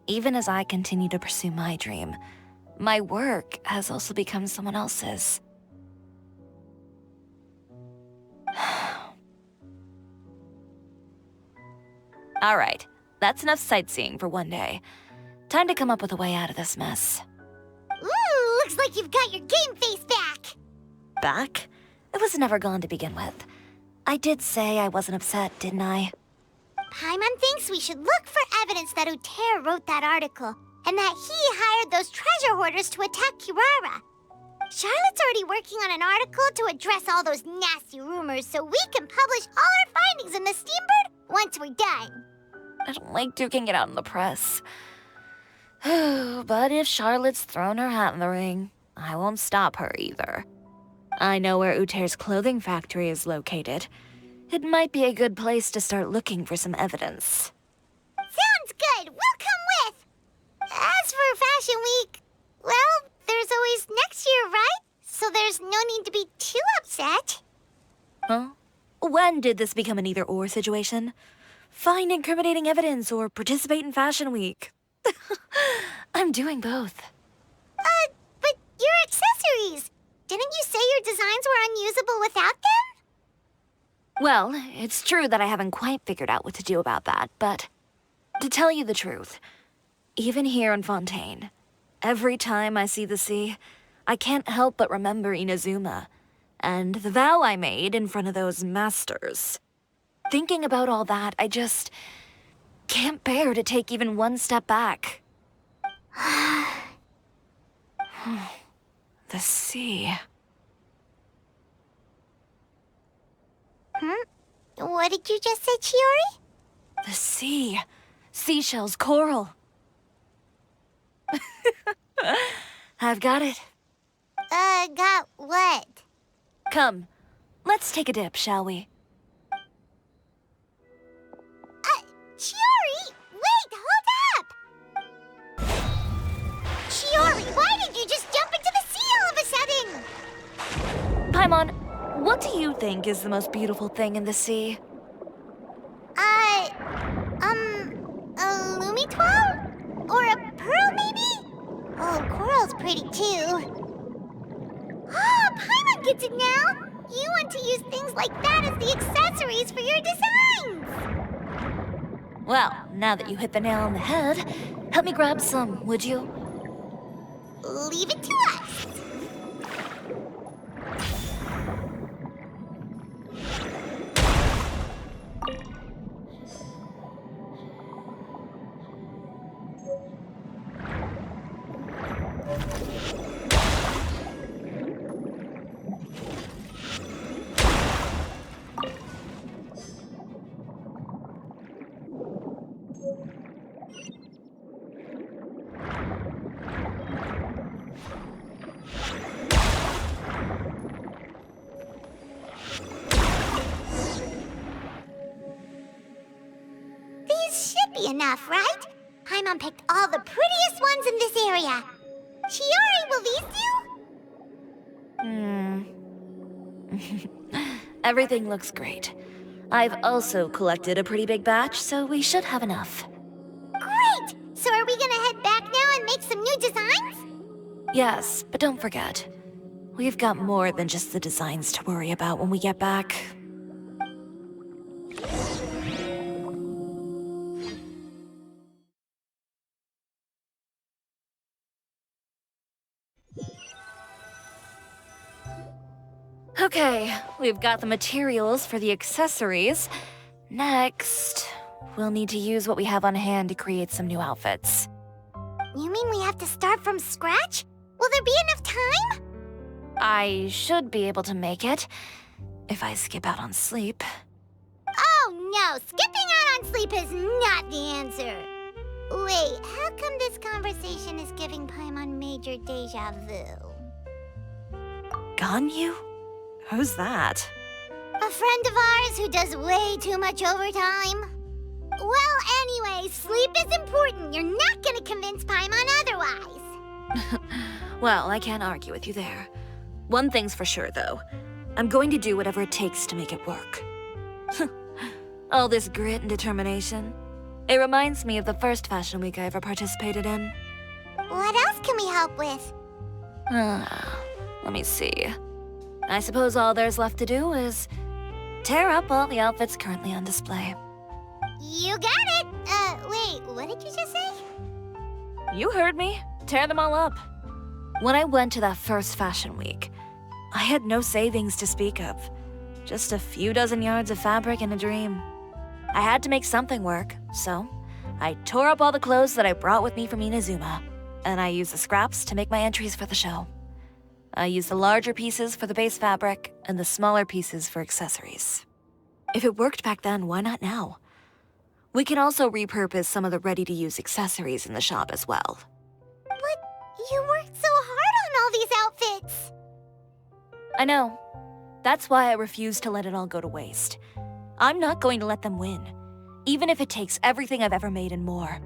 Even as I continue to pursue my dream, my work has also become someone else's. All right, that's enough sightseeing for one day. Time to come up with a way out of this mess. Ooh, looks like you've got your game face back. Back? It was never gone to begin with. I did say I wasn't upset, didn't I? Paimon thinks we should look for evidence that Uter wrote that article, and that he hired those treasure hoarders to attack Kirara. Charlotte's already working on an article to address all those nasty rumors so we can publish all our findings in the Steambird once we're done. I don't like duking it out in the press. But if Charlotte's thrown her hat in the ring, I won't stop her either. I know where Uter's clothing factory is located. It might be a good place to start looking for some evidence. Sounds good. We'll come with. As for Fashion Week, well, there's always next year, right? So there's no need to be too upset. Huh? When did this become an either-or situation? Find incriminating evidence or participate in Fashion Week. I'm doing both. But your accessories! Didn't you say your designs were unusable without them? Well, it's true that I haven't quite figured out what to do about that, but to tell you the truth, even here in Fontaine, every time I see the sea, I can't help but remember Inazuma and the vow I made in front of those masters. Thinking about all that, I just can't bear to take even one step back. The sea. What did you just say, Chiori? The sea. Seashells, coral. I've got it. Got what? Come, let's take a dip, shall we? Chiori! Wait, hold up! Chiori, why did you just jump into the sea all of a sudden? Paimon, what do you think is the most beautiful thing in the sea? A Lumitwal? Or a pearl, maybe? Oh, coral's pretty too. Oh, Paimon gets it now! You want to use things like that as the accessories for your designs! Well, now that you hit the nail on the head, help me grab some, would you? Leave it to us! Enough, right? Paimon picked all the prettiest ones in this area. Chiori, will these do? Everything looks great. I've also collected a pretty big batch, so we should have enough. Great! So are we gonna head back now and make some designs? Yes, but don't forget, we've got more than just the designs to worry about when we get back. Okay, we've got the materials for the accessories. Next, we'll need to use what we have on hand to create some new outfits. You mean we have to start from scratch? Will there be enough time? I should be able to make it, if I skip out on sleep. Oh no, skipping out on sleep is not the answer. Wait, how come this conversation is giving Paimon major deja vu? Ganyu? Who's that? A friend of ours who does way too much overtime. Well, anyway, sleep is important. You're not gonna convince Paimon otherwise. Well, I can't argue with you there. One thing's for sure, though. I'm going to do whatever it takes to make it work. All this grit and determination. It reminds me of the first fashion week I ever participated in. What else can we help with? Let me see. I suppose all there's left to do is tear up all the outfits currently on display. You got it! Wait, what did you just say? You heard me. Tear them all up. When I went to that first fashion week, I had no savings to speak of. Just a few dozen yards of fabric and a dream. I had to make something work, so I tore up all the clothes that I brought with me from Inazuma, and I used the scraps to make my entries for the show. I used the larger pieces for the base fabric and the smaller pieces for accessories. If it worked back then, why not now? We can also repurpose some of the ready-to-use accessories in the shop as well. But you worked so hard on all these outfits! I know. That's why I refuse to let it all go to waste. I'm not going to let them win, even if it takes everything I've ever made and more.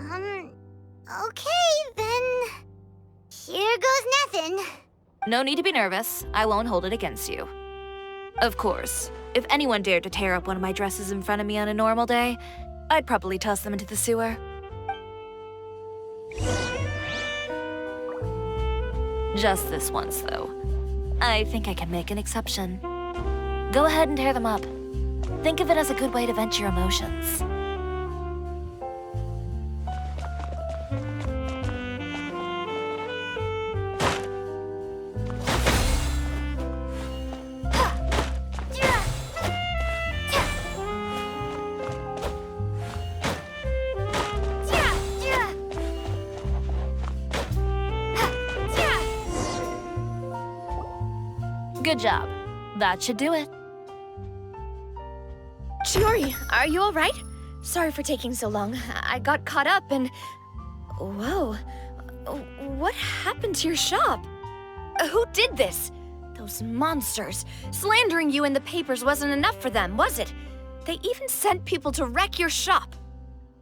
Okay, then... Here goes nothing. No need to be nervous. I won't hold it against you. Of course, if anyone dared to tear up one of my dresses in front of me on a normal day, I'd probably toss them into the sewer. Just this once, though. I think I can make an exception. Go ahead and tear them up. Think of it as a good way to vent your emotions. Good job. That should do it. Chiori, are you all right? Sorry for taking so long. I got caught up and... Whoa. What happened to your shop? Who did this? Those monsters. Slandering you in the papers wasn't enough for them, was it? They even sent people to wreck your shop.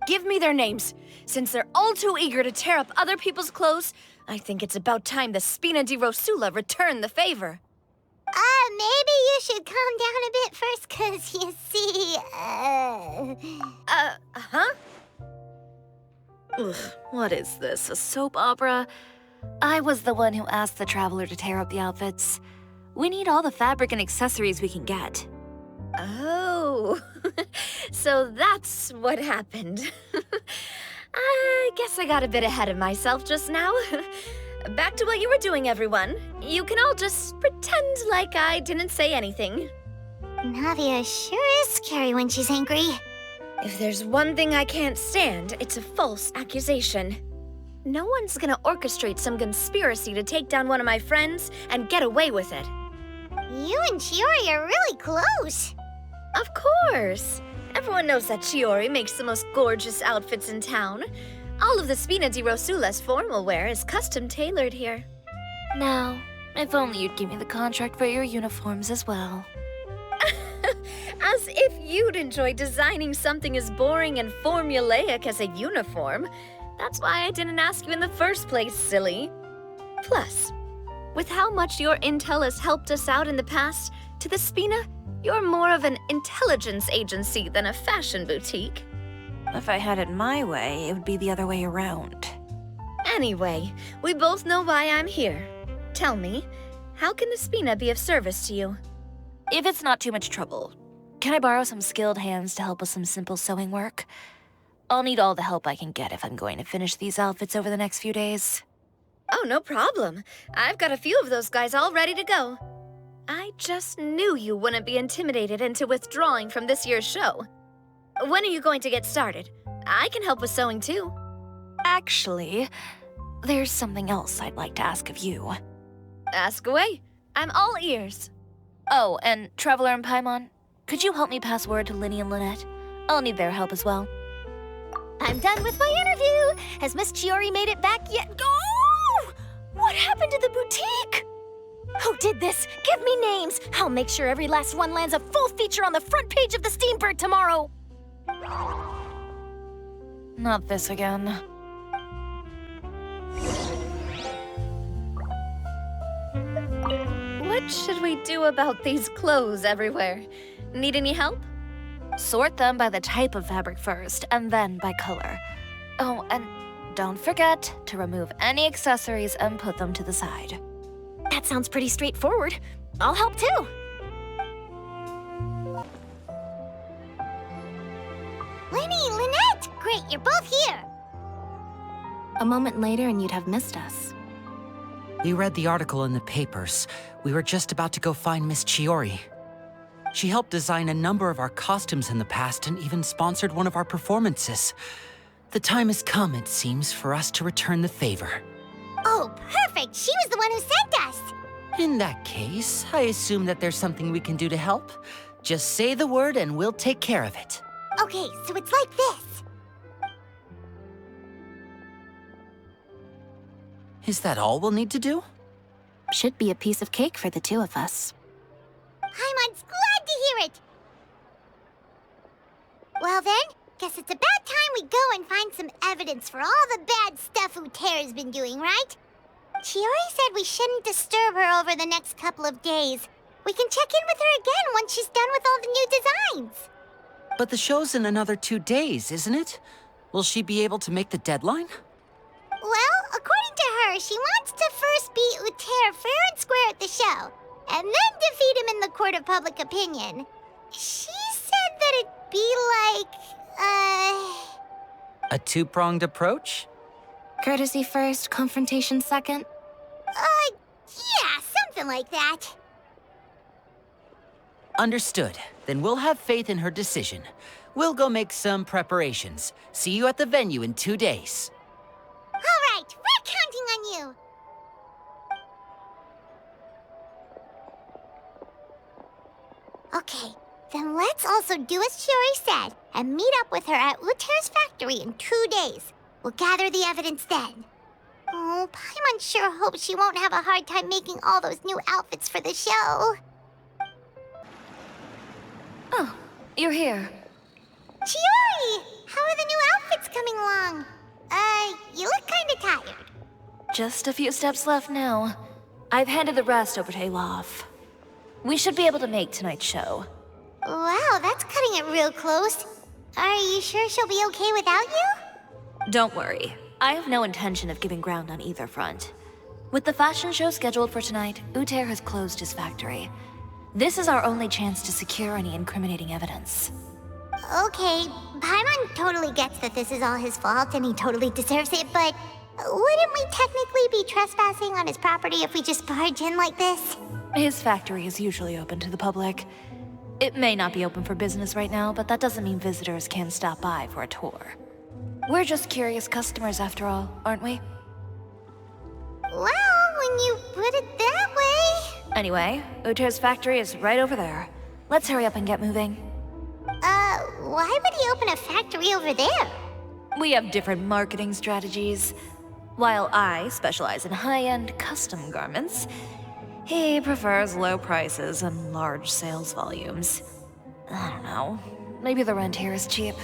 Give me their names. Since they're all too eager to tear up other people's clothes, I think it's about time the Spina di Rosula return the favor. Maybe you should calm down a bit first, 'cause you see, Ugh, what is this, a soap opera? I was the one who asked the traveler to tear up the outfits. We need all the fabric and accessories we can get. Oh, so that's what happened. I guess I got a bit ahead of myself just now. Back to what you were doing, everyone. You can all just pretend like I didn't say anything. Navia sure is scary when she's angry. If there's one thing I can't stand, it's a false accusation. No one's gonna orchestrate some conspiracy to take down one of my friends and get away with it. You and Chiori are really close. Of course. Everyone knows that Chiori makes the most gorgeous outfits in town. All of the Spina di Rosula's formal wear is custom-tailored here. Now, if only you'd give me the contract for your uniforms as well. As if you'd enjoy designing something as boring and formulaic as a uniform. That's why I didn't ask you in the first place, silly. Plus, with how much your intel has helped us out in the past, to the Spina, you're more of an intelligence agency than a fashion boutique. If I had it my way, it would be the other way around. Anyway, we both know why I'm here. Tell me, how can Espina be of service to you? If it's not too much trouble, can I borrow some skilled hands to help with some simple sewing work? I'll need all the help I can get if I'm going to finish these outfits over the next few days. Oh, no problem. I've got a few of those guys all ready to go. I just knew you wouldn't be intimidated into withdrawing from this year's show. When are you going to get started? I can help with sewing too. Actually, there's something else I'd like to ask of you. Ask away. I'm all ears. Oh, and Traveler and Paimon, could you help me pass word to Linny and Lynette? I'll need their help as well. I'm done with my interview. Has Miss Chiori made it back yet? Oh! What happened to the boutique? Who did this? Give me names. I'll make sure every last one lands a full feature on the front page of the Steambird tomorrow. Not this again. What should we do about these clothes everywhere? Need any help? Sort them by the type of fabric first, and then by color. Oh, and don't forget to remove any accessories and put them to the side. That sounds pretty straightforward. I'll help too. Linny, Lynette! Great, you're both here. A moment later and you'd have missed us. We read the article in the papers. We were just about to go find Miss Chiori. She helped design a number of our costumes in the past and even sponsored one of our performances. The time has come, it seems, for us to return the favor. Oh, perfect! She was the one who sent us! In that case, I assume that there's something we can do to help. Just say the word and we'll take care of it. Okay, so it's like this. Is that all we'll need to do? Should be a piece of cake for the two of us. Paimon's glad to hear it! Well then, guess it's about time we go and find some evidence for all the bad stuff Utera's been doing, right? Chiori said we shouldn't disturb her over the next couple of days. We can check in with her again once she's done with all the new designs. But the show's in another 2 days, isn't it? Will she be able to make the deadline? Well, according to her, she wants to first beat Utera fair and square at the show, and then defeat him in the court of public opinion. She said that it'd be like, A two-pronged approach? Courtesy first, confrontation second? Yeah, something like that. Understood. Then we'll have faith in her decision. We'll go make some preparations. See you at the venue in 2 days. All right, we're counting on you. Okay, then let's also do as Chiori said and meet up with her at Utera's factory in 2 days. We'll gather the evidence then. Oh, Paimon sure hopes she won't have a hard time making all those new outfits for the show. Oh, you're here. Chiori! How are the new outfits coming along? You look kinda tired. Just a few steps left now. I've handed the rest over to Elov. We should be able to make tonight's show. Wow, that's cutting it real close. Are you sure she'll be okay without you? Don't worry. I have no intention of giving ground on either front. With the fashion show scheduled for tonight, Uther has closed his factory. This is our only chance to secure any incriminating evidence. Okay, Paimon totally gets that this is all his fault and he totally deserves it, but wouldn't we technically be trespassing on his property if we just barge in like this? His factory is usually open to the public. It may not be open for business right now, but that doesn't mean visitors can stop by for a tour. We're just curious customers after all, aren't we? Well, when you put it that way... Anyway, Uther's factory is right over there. Let's hurry up and get moving. Why would he open a factory over there? We have different marketing strategies. While I specialize in high-end custom garments, he prefers low prices and large sales volumes. I don't know. Maybe the rent here is cheap.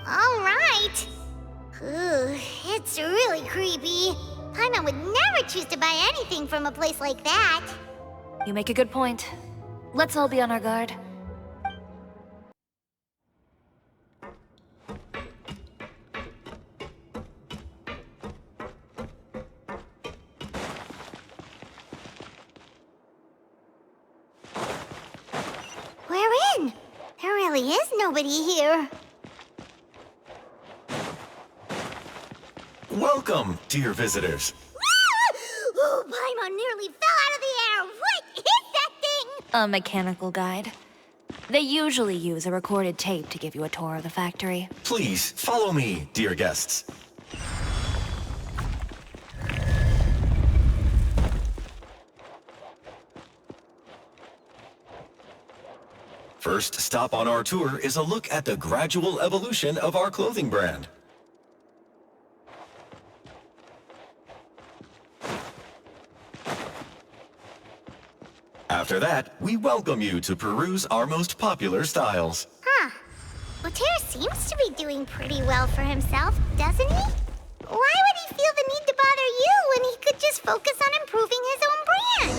All right. Ooh, it's really creepy. Paimon would never choose to buy anything from a place like that. You make a good point. Let's all be on our guard. is nobody here. Welcome, dear visitors. Oh, Paimon nearly fell out of the air. What is that thing? A mechanical guide. They usually use a recorded tape to give you a tour of the factory. Please, follow me, dear guests. First stop on our tour is a look at the gradual evolution of our clothing brand. After that, we welcome you to peruse our most popular styles. Huh. Uter seems to be doing pretty well for himself, doesn't he? Why would he feel the need to bother you when he could just focus on improving his own brand?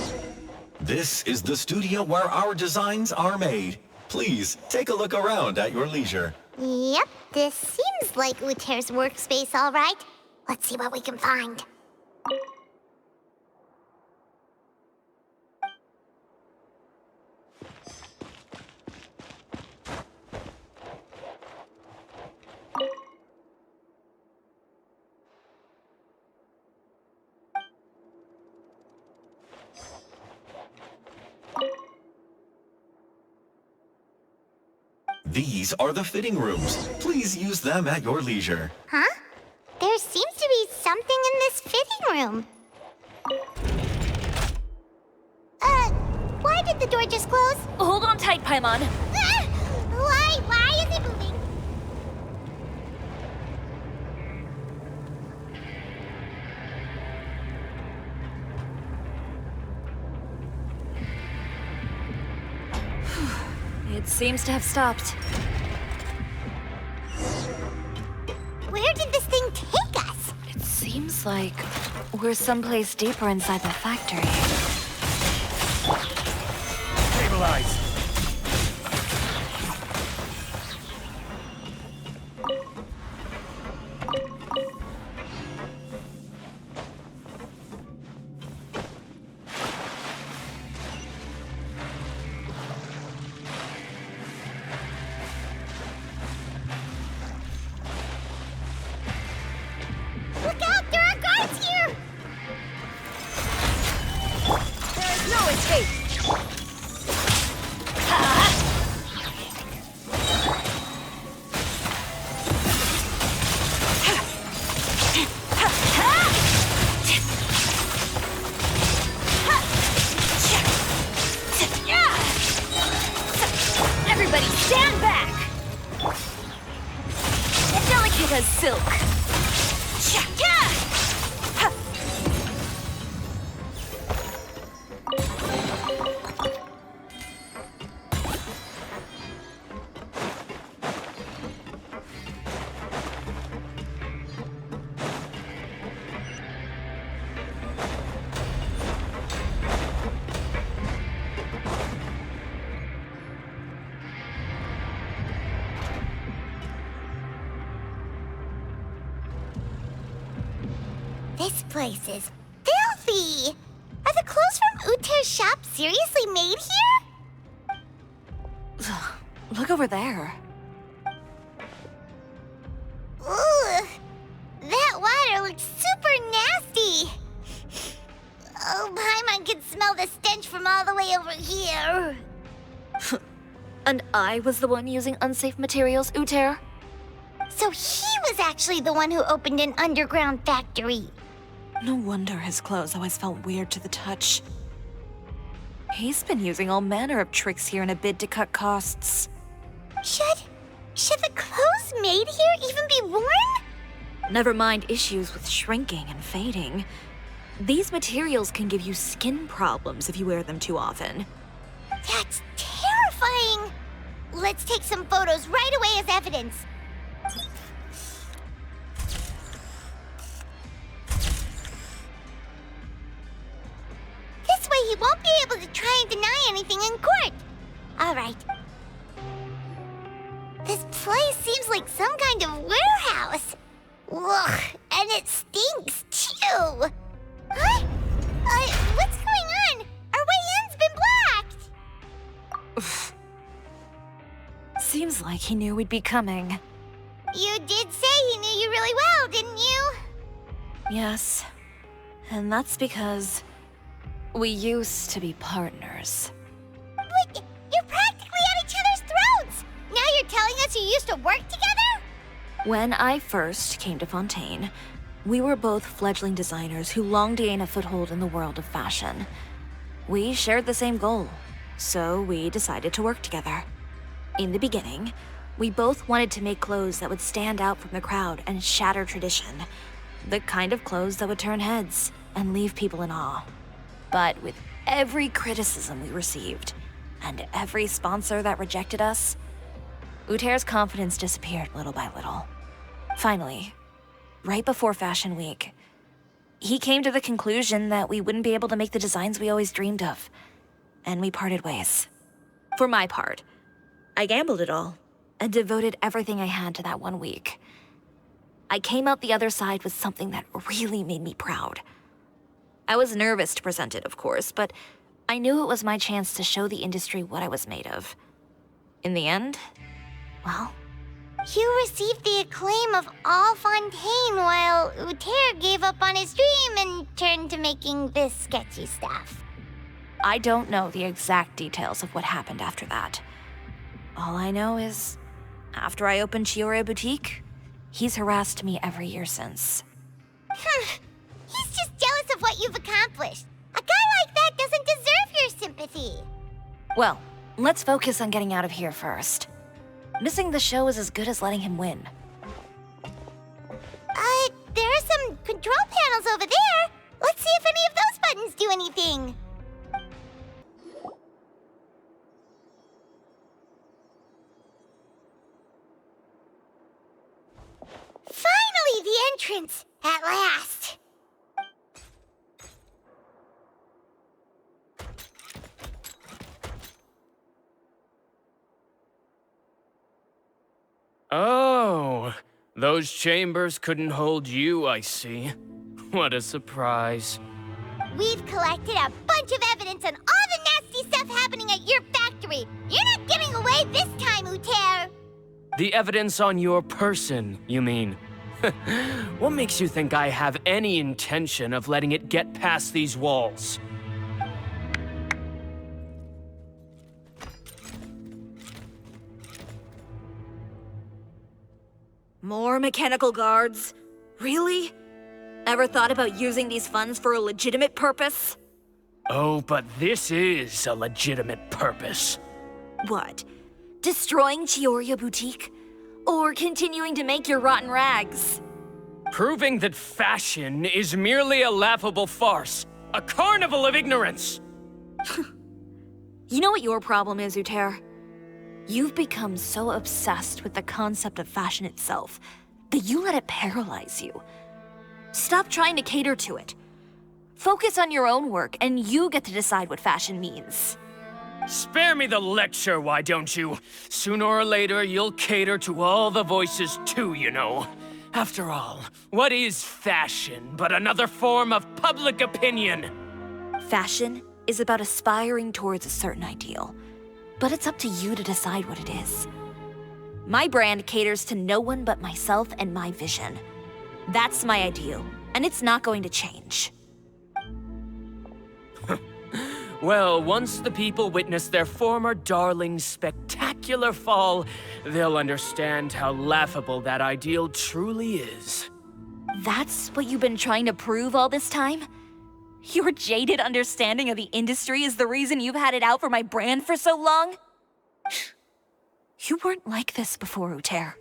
This is the studio where our designs are made. Please, take a look around at your leisure. Yep, this seems like Uter's workspace, all right. Let's see what we can find. These are the fitting rooms. Please use them at your leisure. Huh? There seems to be something in this fitting room. Why did the door just close? Hold on tight, Paimon. Why is it moving? It seems to have stopped. Where did this thing take us? It seems like we're someplace deeper inside the factory. Stabilize. Look out! There are guards here! There's no escape! Everybody stand back! Delicate as silk. This place is filthy! Are the clothes from Uter's shop seriously made here? Look over there. Ooh! That water looks super nasty! Oh, Paimon can smell the stench from all the way over here. And I was the one using unsafe materials, Uter? So he was actually the one who opened an underground factory. No wonder his clothes always felt weird to the touch. He's been using all manner of tricks here in a bid to cut costs. Should the clothes made here even be worn? Never mind issues with shrinking and fading. These materials can give you skin problems if you wear them too often. That's terrifying! Let's take some photos right away as evidence. This way he won't be able to try and deny anything in court. All right. This place seems like some kind of warehouse. Ugh, and it stinks too. Huh? What's going on? Our way in's been blocked. Seems like he knew we'd be coming. You did say he knew you really well, didn't you? Yes. And that's because we used to be partners. But you're practically at each other's throats! Now you're telling us you used to work together? When I first came to Fontaine, we were both fledgling designers who longed to gain a foothold in the world of fashion. We shared the same goal, so we decided to work together. In the beginning, we both wanted to make clothes that would stand out from the crowd and shatter tradition. The kind of clothes that would turn heads and leave people in awe. But with every criticism we received, and every sponsor that rejected us, Uter's confidence disappeared little by little. Finally, right before Fashion Week, he came to the conclusion that we wouldn't be able to make the designs we always dreamed of, and we parted ways. For my part, I gambled it all and devoted everything I had to that 1 week. I came out the other side with something that really made me proud. I was nervous to present it, of course, but I knew it was my chance to show the industry what I was made of. In the end, well, you received the acclaim of all Fontaine while Uter gave up on his dream and turned to making this sketchy stuff. I don't know the exact details of what happened after that. All I know is, after I opened Cisoria Boutique, he's harassed me every year since. He's just jealous of what you've accomplished. A guy like that doesn't deserve your sympathy. Well, let's focus on getting out of here first. Missing the show is as good as letting him win. There are some control panels over there. Let's see if any of those buttons do anything. Finally, the entrance! At last! Oh, those chambers couldn't hold you, I see. What a surprise. We've collected a bunch of evidence on all the nasty stuff happening at your factory. You're not getting away this time, Uter. The evidence on your person, you mean? What makes you think I have any intention of letting it get past these walls? More mechanical guards? Really? Ever thought about using these funds for a legitimate purpose? Oh, but this is a legitimate purpose. What? Destroying Cisoria Boutique? Or continuing to make your rotten rags? Proving that fashion is merely a laughable farce. A carnival of ignorance! You know what your problem is, Uter? You've become so obsessed with the concept of fashion itself that you let it paralyze you. Stop trying to cater to it. Focus on your own work, and you get to decide what fashion means. Spare me the lecture, why don't you? Sooner or later, you'll cater to all the voices too, you know. After all, what is fashion but another form of public opinion? Fashion is about aspiring towards a certain ideal, but it's up to you to decide what it is. My brand caters to no one but myself and my vision. That's my ideal, and it's not going to change. Well, once the people witness their former darling's spectacular fall, they'll understand how laughable that ideal truly is. That's what you've been trying to prove all this time? Your jaded understanding of the industry is the reason you've had it out for my brand for so long? You weren't like this before, Uter.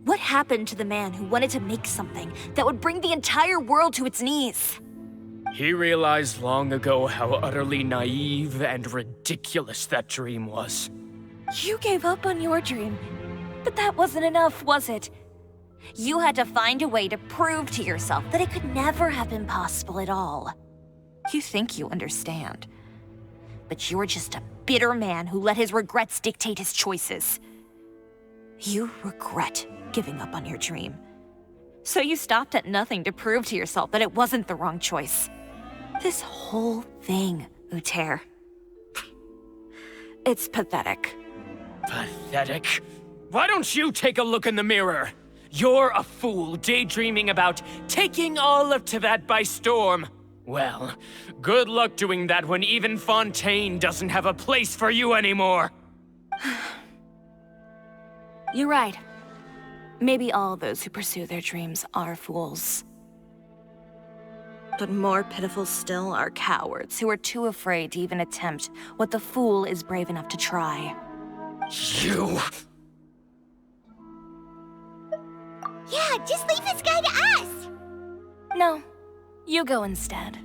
What happened to the man who wanted to make something that would bring the entire world to its knees? He realized long ago how utterly naive and ridiculous that dream was. You gave up on your dream, but that wasn't enough, was it? You had to find a way to prove to yourself that it could never have been possible at all. You think you understand, but you're just a bitter man who let his regrets dictate his choices. You regret giving up on your dream. So you stopped at nothing to prove to yourself that it wasn't the wrong choice. This whole thing, Uter. It's pathetic. Pathetic? Why don't you take a look in the mirror? You're a fool daydreaming about taking all of Teyvat by storm. Well, good luck doing that when even Fontaine doesn't have a place for you anymore. You're right. Maybe all those who pursue their dreams are fools. But more pitiful still are cowards who are too afraid to even attempt what the fool is brave enough to try. You... Yeah, just leave this guy to us! No, you go instead.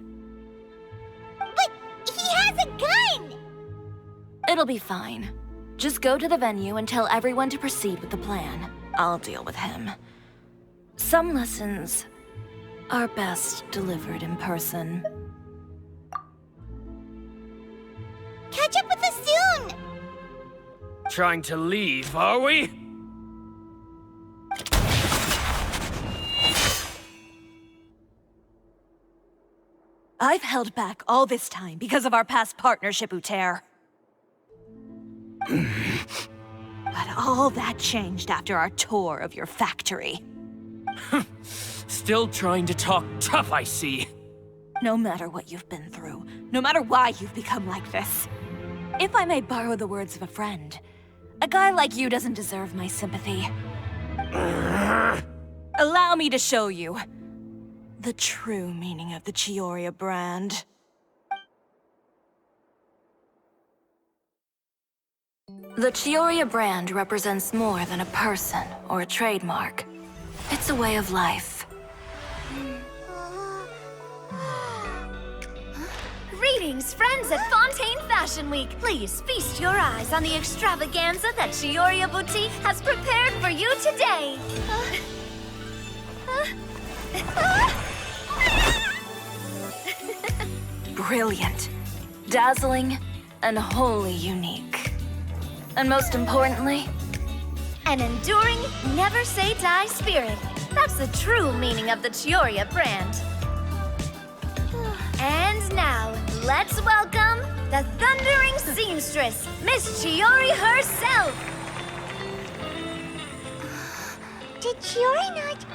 But he has a gun! It'll be fine. Just go to the venue and tell everyone to proceed with the plan. I'll deal with him. Some lessons are best delivered in person. Catch up with us soon! Trying to leave, are we? I've held back all this time because of our past partnership, Uter. But all that changed after our tour of your factory. Still trying to talk tough, I see. No matter what you've been through, no matter why you've become like this. If I may borrow the words of a friend, a guy like you doesn't deserve my sympathy. Allow me to show you the true meaning of the Cisoria brand. The Cisoria brand represents more than a person or a trademark. It's a way of life. Greetings, friends at Fontaine Fashion Week. Please feast your eyes on the extravaganza that Cisoria Boutique has prepared for you today. Brilliant, dazzling, and wholly unique. And most importantly, an enduring, never-say-die spirit. That's the true meaning of the Cisoria brand. And now, let's welcome the thundering seamstress, Miss Chiori herself! Did Chiori not...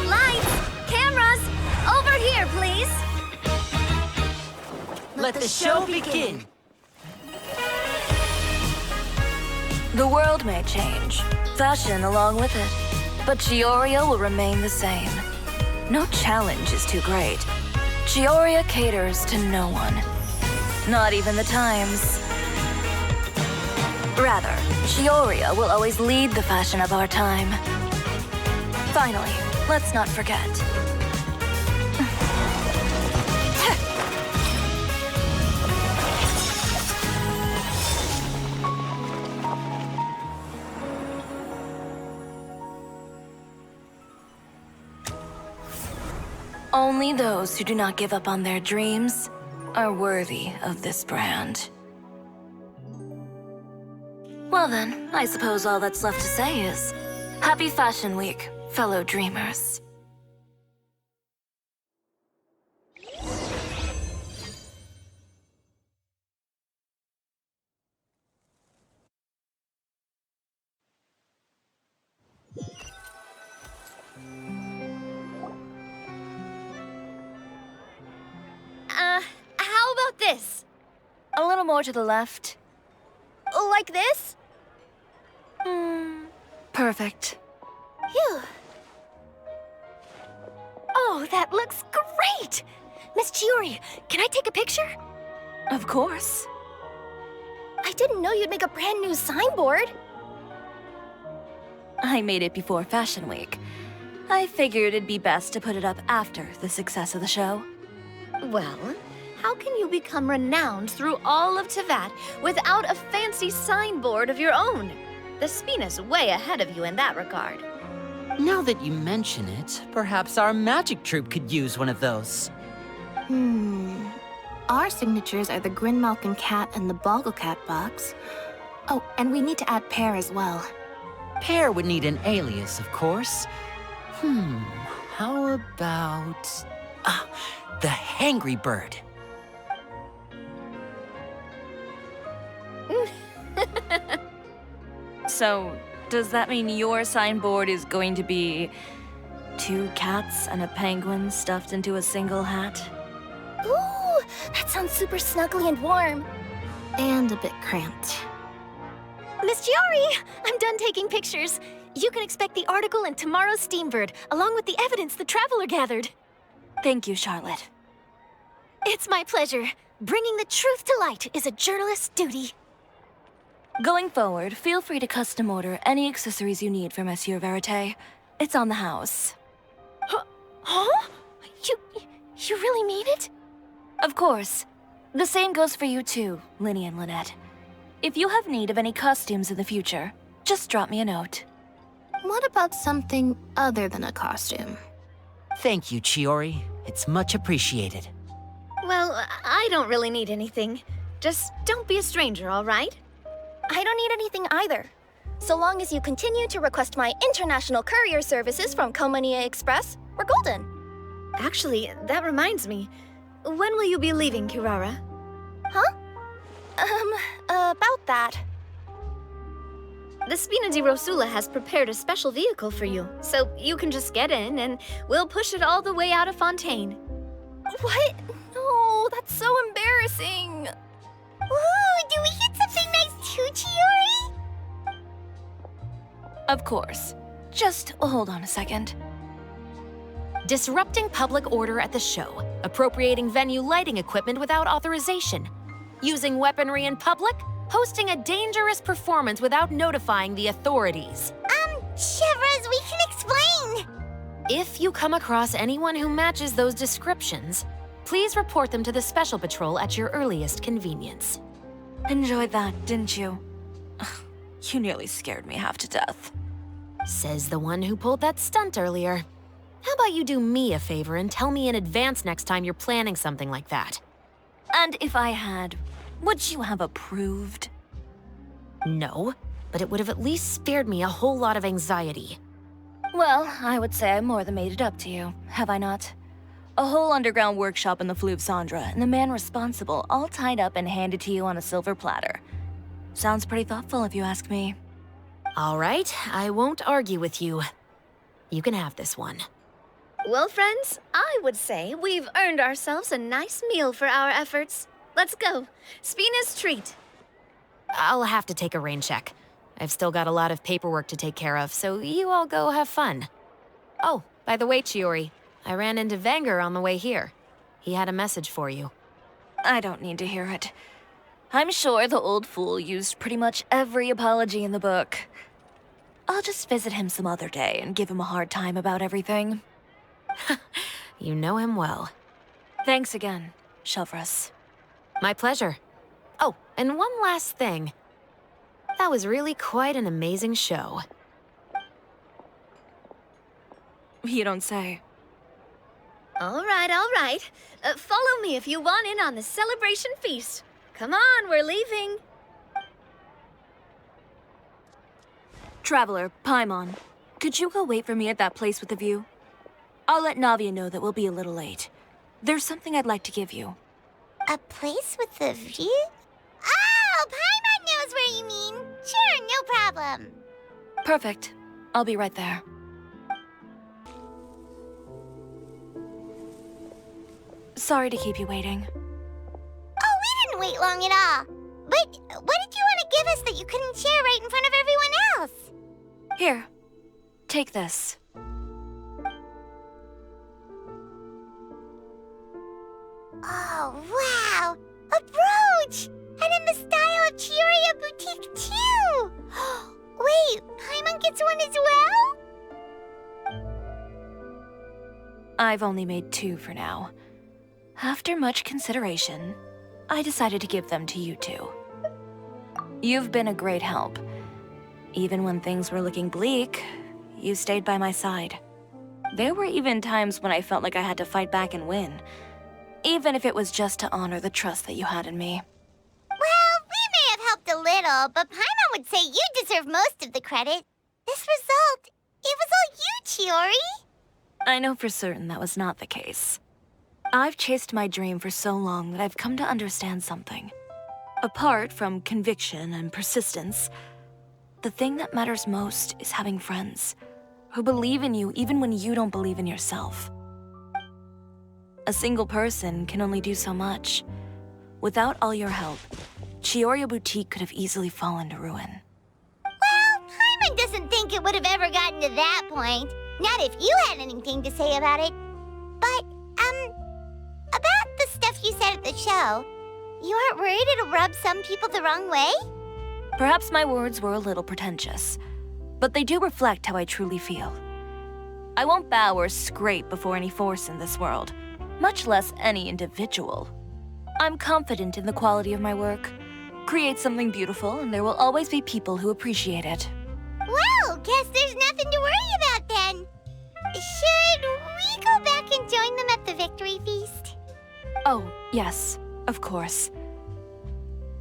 Lights! Cameras! Over here, please! Let the show begin! the world may change, fashion along with it, but Cisoria will remain the same. No challenge is too great. Cisoria caters to no one. Not even the times. Rather, Cisoria will always lead the fashion of our time. Finally, let's not forget. Only those who do not give up on their dreams are worthy of this brand. Well then, I suppose all that's left to say is, Happy Fashion Week, fellow dreamers. How about this? A little more to the left. Like this? Perfect. Phew. Oh, that looks great! Miss Chiori, can I take a picture? Of course. I didn't know you'd make a brand new signboard. I made it before Fashion Week. I figured it'd be best to put it up after the success of the show. Well, how can you become renowned through all of Teyvat without a fancy signboard of your own? The Spina's way ahead of you in that regard. Now that you mention it, perhaps our magic troupe could use one of those. Our signatures are the Grinmalkin cat and the Bogglecat box. Oh, and we need to add Pear as well. Pear would need an alias, of course. How about... the hangry bird. So, does that mean your signboard is going to be 2 cats and a penguin stuffed into a single hat? Ooh, that sounds super snuggly and warm. And a bit cramped. Miss Chiori, I'm done taking pictures. You can expect the article in tomorrow's Steambird, along with the evidence the Traveler gathered. Thank you, Charlotte. It's my pleasure. Bringing the truth to light is a journalist's duty. Going forward, feel free to custom order any accessories you need for Monsieur Verite. It's on the house. Huh? You really mean it? Of course. The same goes for you too, Linny and Lynette. If you have need of any costumes in the future, just drop me a note. What about something other than a costume? Thank you, Chiori. It's much appreciated. Well, I don't really need anything. Just don't be a stranger, all right? I don't need anything either. So long as you continue to request my international courier services from Komania Express, we're golden. Actually, that reminds me. When will you be leaving, Kirara? Huh? About that. The Spina di Rosula has prepared a special vehicle for you, so you can just get in and we'll push it all the way out of Fontaine. What? No, that's so embarrassing. Ooh, do we get something nice too, Chiori? Of course. Just hold on a second. Disrupting public order at the show, appropriating venue lighting equipment without authorization, using weaponry in public, hosting a dangerous performance without notifying the authorities. Chevras, we can explain! If you come across anyone who matches those descriptions, please report them to the Special Patrol at your earliest convenience. Enjoyed that, didn't you? You nearly scared me half to death. Says the one who pulled that stunt earlier. How about you do me a favor and tell me in advance next time you're planning something like that? And if I had, would you have approved? No, but it would have at least spared me a whole lot of anxiety. Well, I would say I more than made it up to you, have I not? A whole underground workshop in the Fleuve Cendra, and the man responsible all tied up and handed to you on a silver platter. Sounds pretty thoughtful if you ask me. All right, I won't argue with you. You can have this one. Well, friends, I would say we've earned ourselves a nice meal for our efforts. Let's go. Spina's treat. I'll have to take a rain check. I've still got a lot of paperwork to take care of, so you all go have fun. Oh, by the way, Chiori, I ran into Vanger on the way here. He had a message for you. I don't need to hear it. I'm sure the old fool used pretty much every apology in the book. I'll just visit him some other day and give him a hard time about everything. You know him well. Thanks again, Chevras. My pleasure. Oh, and one last thing. That was really quite an amazing show. You don't say. All right, all right. Follow me if you want in on the celebration feast. Come on, we're leaving. Traveler, Paimon, could you go wait for me at that place with the view? I'll let Navia know that we'll be a little late. There's something I'd like to give you. A place with a view? Oh, Paimon knows where you mean. Sure, no problem. Perfect. I'll be right there. Sorry to keep you waiting. Oh, we didn't wait long at all. But what did you want to give us that you couldn't share right in front of everyone else? Here, take this. Oh, wow! A brooch! And in the style of Chiori Boutique, too! Wait, Paimon gets one as well? I've only made 2 for now. After much consideration, I decided to give them to you two. You've been a great help. Even when things were looking bleak, you stayed by my side. There were even times when I felt like I had to fight back and win, even if it was just to honor the trust that you had in me. Well, we may have helped a little, but Paimon would say you deserve most of the credit. This result, it was all you, Chiori. I know for certain that was not the case. I've chased my dream for so long that I've come to understand something. Apart from conviction and persistence, the thing that matters most is having friends who believe in you even when you don't believe in yourself. A single person can only do so much. Without all your help, Chiori Boutique could have easily fallen to ruin. Well, Paimon doesn't think it would have ever gotten to that point. Not if you had anything to say about it. But, about the stuff you said at the show, you aren't worried it'll rub some people the wrong way? Perhaps my words were a little pretentious, but they do reflect how I truly feel. I won't bow or scrape before any force in this world, much less any individual. I'm confident in the quality of my work. Create something beautiful, and there will always be people who appreciate it. Well, guess there's nothing to worry about then. Should we go back and join them at the victory feast? Oh, yes, of course.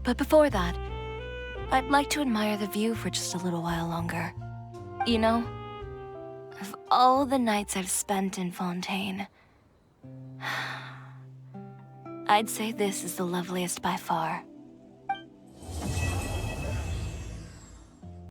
But before that, I'd like to admire the view for just a little while longer. You know, of all the nights I've spent in Fontaine, I'd say this is the loveliest by far.